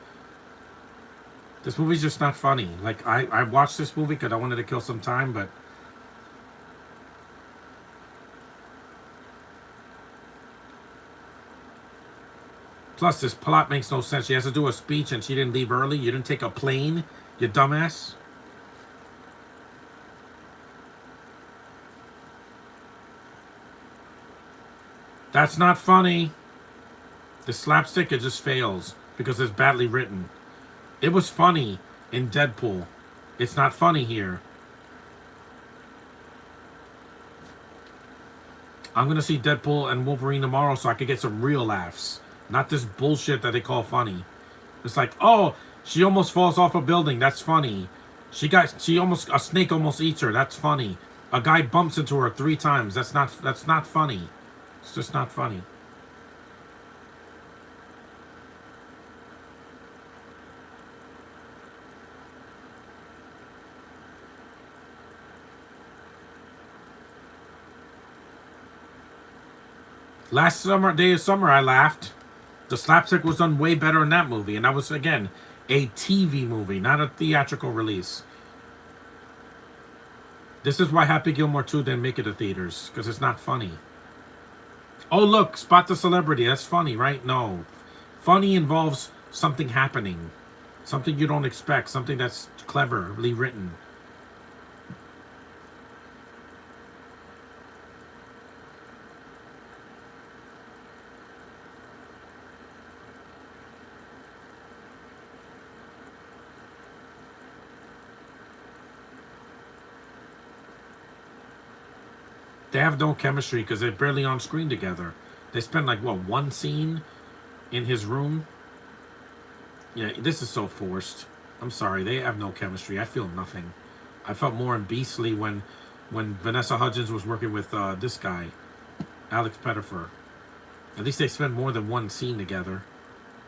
[SPEAKER 1] This movie's just not funny. Like, I watched this movie because I wanted to kill some time, but plus, this plot makes no sense. She has to do a speech and she didn't leave early. You didn't take a plane, you dumbass. That's not funny. The slapstick, it just fails because it's badly written. It was funny in Deadpool. It's not funny here. I'm going to see Deadpool and Wolverine tomorrow so I could get some real laughs. Not this bullshit that they call funny. It's like, oh, she almost falls off a building. That's funny. A snake almost eats her. That's funny. A guy bumps into her 3 times. That's not funny. It's just not funny. Last day of summer, I laughed. The slapstick was done way better in that movie, and that was, again, a TV movie, not a theatrical release. This is why Happy Gilmore 2 didn't make it to theaters, because it's not funny. Oh, look, spot the celebrity. That's funny, right? No. Funny involves something happening. Something you don't expect. Something that's cleverly written. They have no chemistry because they're barely on screen together. They spend like, what, one scene in his room? Yeah, this is so forced. I'm sorry, they have no chemistry. I feel nothing. I felt more in Beastly when Vanessa Hudgens was working with this guy, Alex Pettyfer. At least they spend more than one scene together.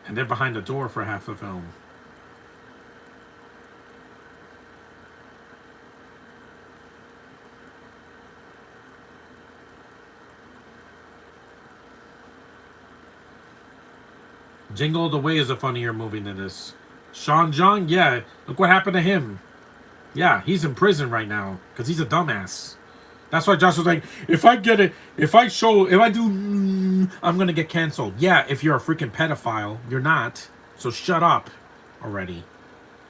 [SPEAKER 1] And they're behind the door for half the film. Jingle All the Way is a funnier movie than this. Sean John, yeah, look what happened to him. Yeah, he's in prison right now because he's a dumbass. That's why Josh was like, if I do, I'm gonna get canceled. Yeah, if you're a freaking pedophile, you're not. So shut up already.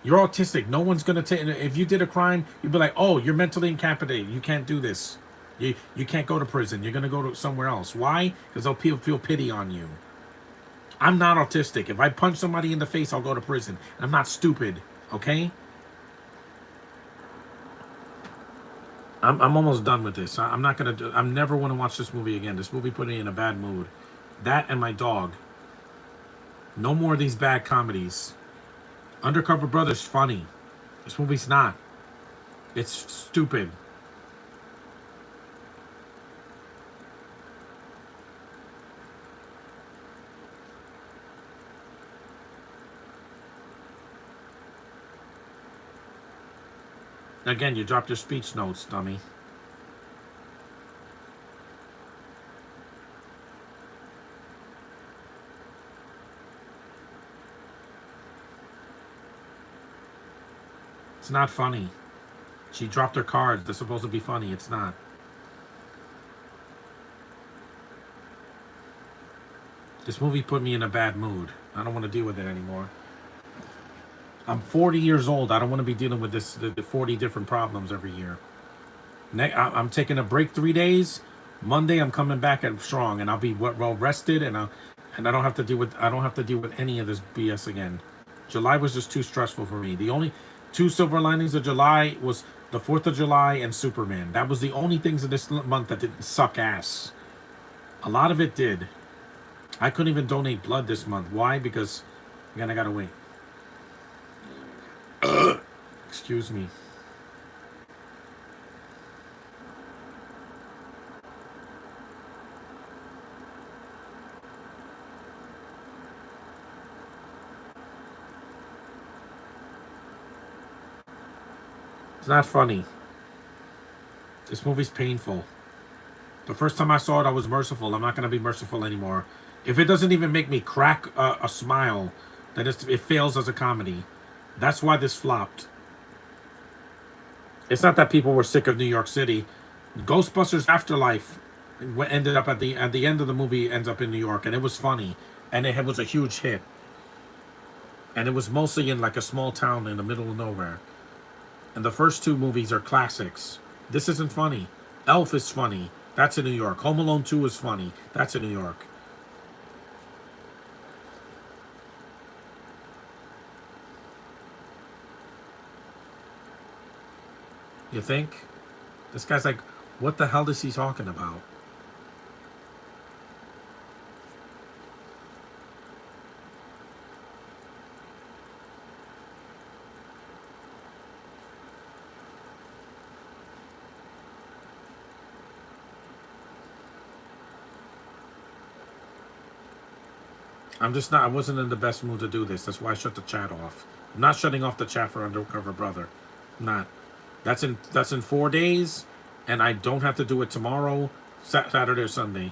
[SPEAKER 1] You're autistic. No one's gonna take. If you did a crime, you'd be like, oh, you're mentally incapacitated. You can't do this. You can't go to prison. You're gonna go to somewhere else. Why? Because they'll feel pity on you. I'm not autistic. If I punch somebody in the face, I'll go to prison. I'm not stupid, okay? I'm almost done with this. I'm not gonna I'm never want to watch this movie again. This movie put me in a bad mood. That and my dog. No more of these bad comedies. Undercover Brother's funny. This movie's not. It's stupid. Again, you dropped your speech notes, dummy. It's not funny. She dropped her cards. They're supposed to be funny. It's not. This movie put me in a bad mood. I don't want to deal with it anymore. I'm 40 years old. I don't want to be dealing with the 40 different problems every year. I'm taking a break 3 days. Monday I'm coming back at strong, and I'll be well rested, and I don't have to deal with any of this BS again. July was just too stressful for me. The only two silver linings of July was the 4th of July and Superman. That was the only things of this month that didn't suck ass. A lot of it did. I couldn't even donate blood this month. Why? Because again, I gotta wait. Excuse me. It's not funny. This movie's painful. The first time I saw it, I was merciful. I'm not going to be merciful anymore. If it doesn't even make me crack a smile, then it fails as a comedy. That's why this flopped. It's not that people were sick of New York City. Ghostbusters Afterlife ended up at the end of the movie ends up in New York, and it was funny, and it was a huge hit, and it was mostly in like a small town in the middle of nowhere. And the first two movies are classics. This isn't funny. Elf is funny. That's in New York. Home Alone 2 is funny. That's in New York. You think? This guy's like, what the hell is he talking about? I'm just not. I wasn't in the best mood to do this. That's why I shut the chat off. I'm not shutting off the chat for Undercover Brother. I'm not. That's in 4 days, and I don't have to do it tomorrow, Saturday or Sunday.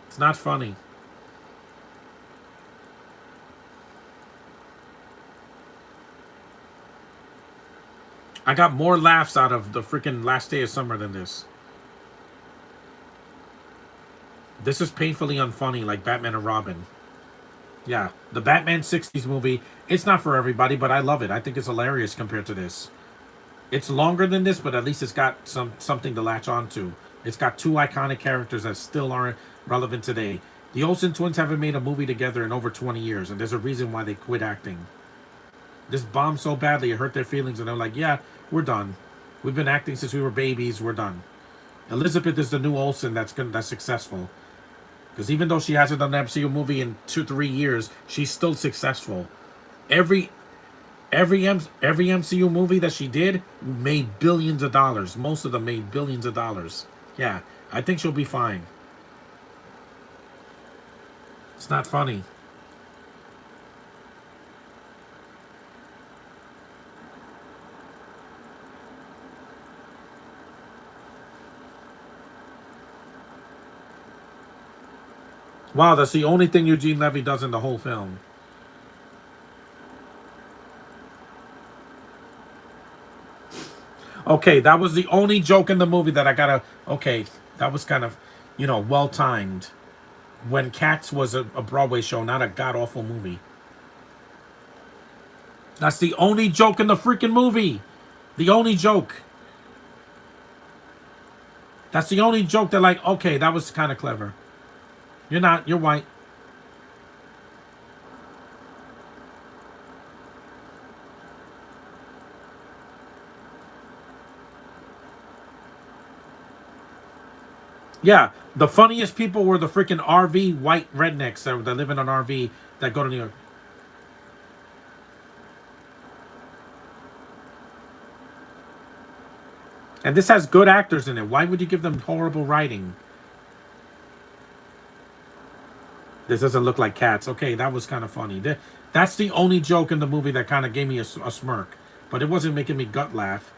[SPEAKER 1] It's not funny. I got more laughs out of the freaking last day of summer than this. This is painfully unfunny, like Batman and Robin. Yeah, the Batman 60s movie, it's not for everybody, but I love it. I think it's hilarious compared to this. It's longer than this, but at least it's got something to latch on to. It's got two iconic characters that still aren't relevant today. The Olsen twins haven't made a movie together in over 20 years, and there's a reason why they quit acting. This bombed so badly, it hurt their feelings, and they're like, yeah, we're done. We've been acting since we were babies, we're done. Elizabeth is the new Olsen that's successful. Because even though she hasn't done an MCU movie in 2-3 years, she's still successful. Every every MCU movie that she did made billions of dollars. Most of them made billions of dollars. Yeah, I think she'll be fine. It's not funny. Wow, that's the only thing Eugene Levy does in the whole film. Okay, that was the only joke in the movie that I gotta. Okay, that was kind of, well timed. When Cats was a Broadway show, not a god awful movie. That's the only joke in the freaking movie. The only joke. That's the only joke that, like, okay, that was kind of clever. You're not. You're white. Yeah, the funniest people were the freaking RV white rednecks that live in an RV that go to New York. And this has good actors in it. Why would you give them horrible writing? This doesn't look like cats. Okay, that was kind of funny. That's the only joke in the movie that kind of gave me a smirk, but it wasn't making me gut laugh.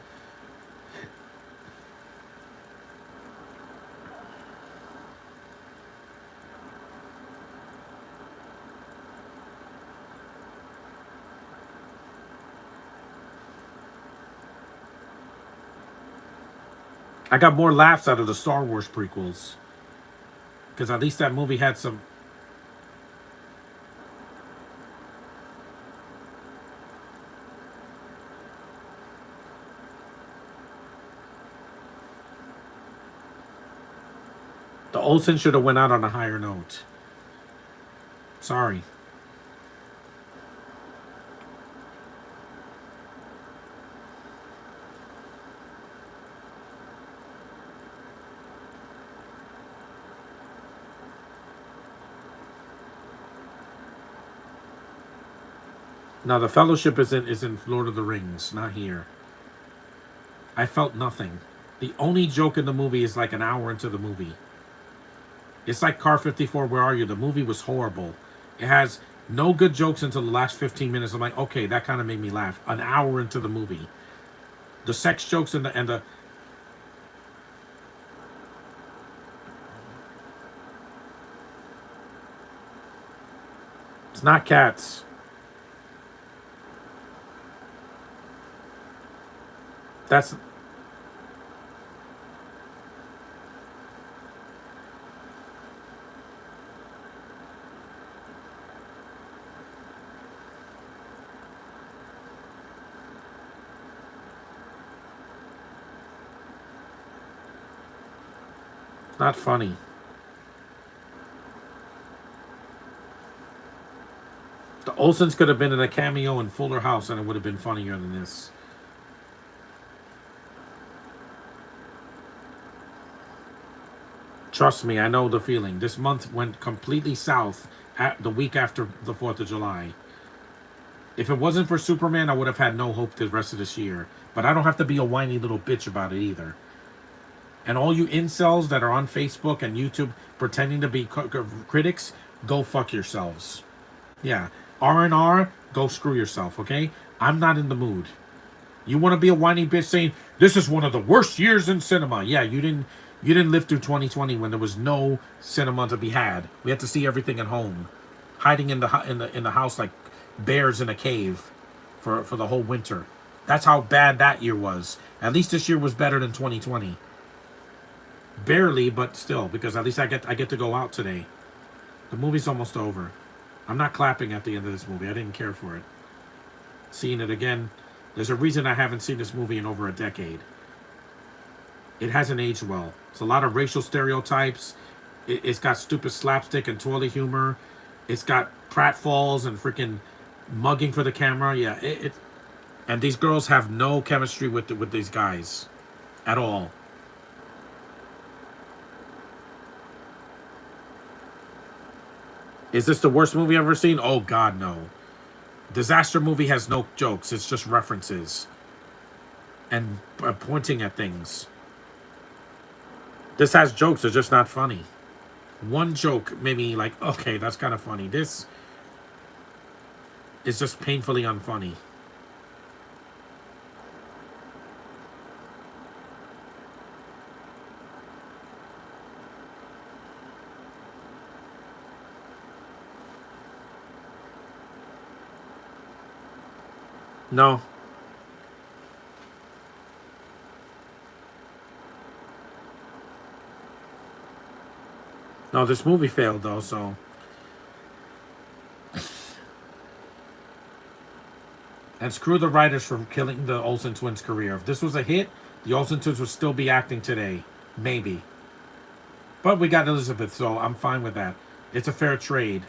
[SPEAKER 1] I got more laughs out of the Star Wars prequels because at least that movie had some. The Olsen should have went out on a higher note. Sorry. Now the Fellowship is in Lord of the Rings, not here. I felt nothing. The only joke in the movie is like an hour into the movie. It's like Car 54, Where Are You? The movie was horrible. It has no good jokes until the last 15 minutes. I'm like, okay, that kind of made me laugh. An hour into the movie. The sex jokes and the it's not cats. That's not funny. The Olsens could have been in a cameo in Fuller House and it would have been funnier than this. Trust me, I know the feeling. This month went completely south at the week after the 4th of July. If it wasn't for Superman, I would have had no hope the rest of this year. But I don't have to be a whiny little bitch about it either. And all you incels that are on Facebook and YouTube pretending to be critics, go fuck yourselves. Yeah, R&R, go screw yourself, okay? I'm not in the mood. You want to be a whiny bitch saying this is one of the worst years in cinema? Yeah, you didn't live through 2020 when there was no cinema to be had. We had to see everything at home, hiding in the house like bears in a cave for the whole winter. That's how bad that year was. At least this year was better than 2020. Barely, but still, because at least I get to go out today. The movie's almost over. I'm not clapping at the end of this movie. I didn't care for it. Seeing it again, there's a reason I haven't seen this movie in over a decade. It hasn't aged well. It's a lot of racial stereotypes. It's got stupid slapstick and toilet humor. It's got pratfalls and freaking mugging for the camera. Yeah, and these girls have no chemistry with these guys at all. Is this the worst movie I've ever seen? Oh God, no. Disaster movie has no jokes. It's just references and pointing at things. This has jokes. They're just not funny. One joke made me like, okay, that's kind of funny. This is just painfully unfunny. No, no, this movie failed though. So, and screw the writers for killing the Olsen twins' career. If this was a hit, the Olsen twins would still be acting today, maybe. But we got Elizabeth, so I'm fine with that. It's a fair trade.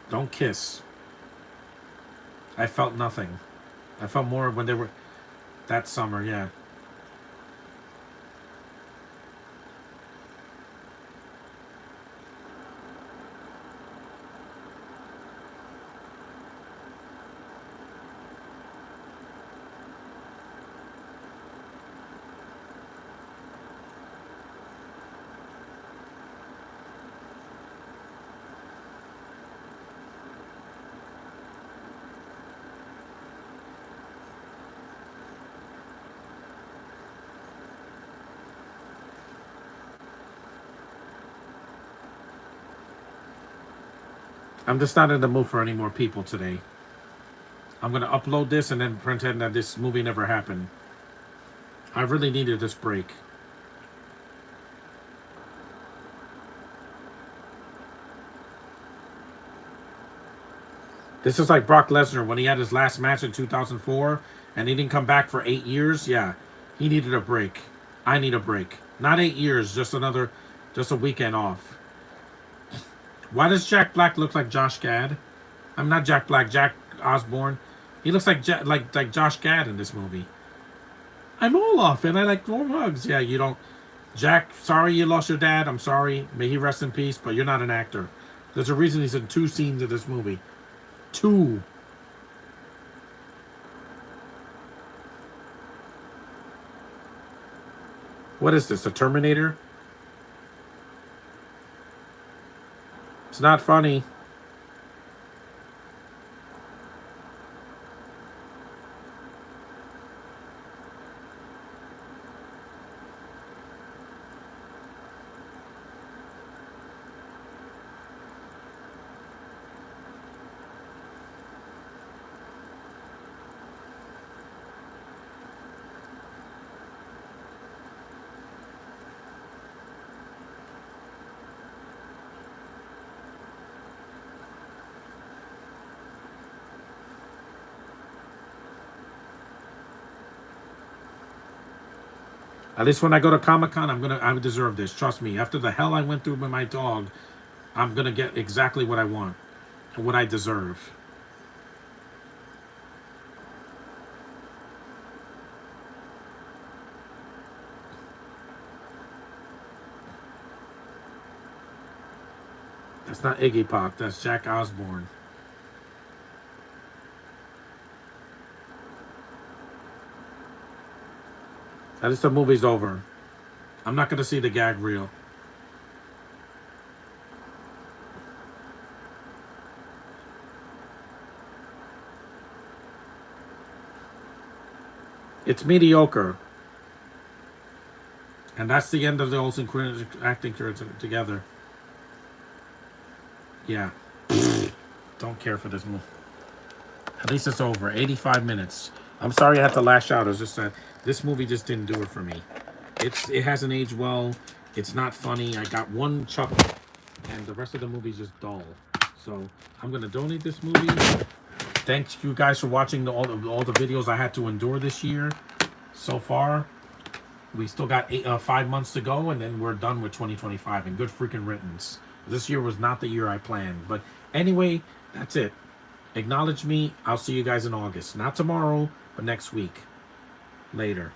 [SPEAKER 1] Don't kiss. I felt nothing. I felt more when they were that summer. Yeah, I'm just not in the mood for any more people today. I'm gonna upload this and then pretend that this movie never happened. I really needed this break. This is like Brock Lesnar when he had his last match in 2004 and he didn't come back for 8 years. Yeah, he needed a break. I need a break. Not 8 years, just a weekend off. Why does Jack Black look like Josh Gad? I'm not Jack Black, Jack Osborne. He looks like like Josh Gad in this movie. I'm Olaf and I like warm hugs. Yeah, you don't. Jack, sorry you lost your dad. I'm sorry. May he rest in peace, but you're not an actor. There's a reason he's in 2 scenes of this movie. 2. What is this, a Terminator? It's not funny. At least when I go to Comic-Con, I deserve this. Trust me. After the hell I went through with my dog, I'm gonna get exactly what I want and what I deserve. That's not Iggy Pop. That's Jack Osborne. At least the movie's over. I'm not gonna see the gag reel. It's mediocre. And that's the end of the Olsen acting career together. Yeah. Don't care for this movie. At least it's over. 85 minutes. I'm sorry I had to lash out. It's just that this movie just didn't do it for me. It hasn't aged well. It's not funny. I got one chuckle, and the rest of the movie is just dull. So I'm gonna donate this movie. Thanks you guys for watching all the videos I had to endure this year. So far, we still got 5 months to go, and then we're done with 2025. And good freaking riddance. This year was not the year I planned. But anyway, that's it. Acknowledge me. I'll see you guys in August. Not tomorrow, but next week. Later.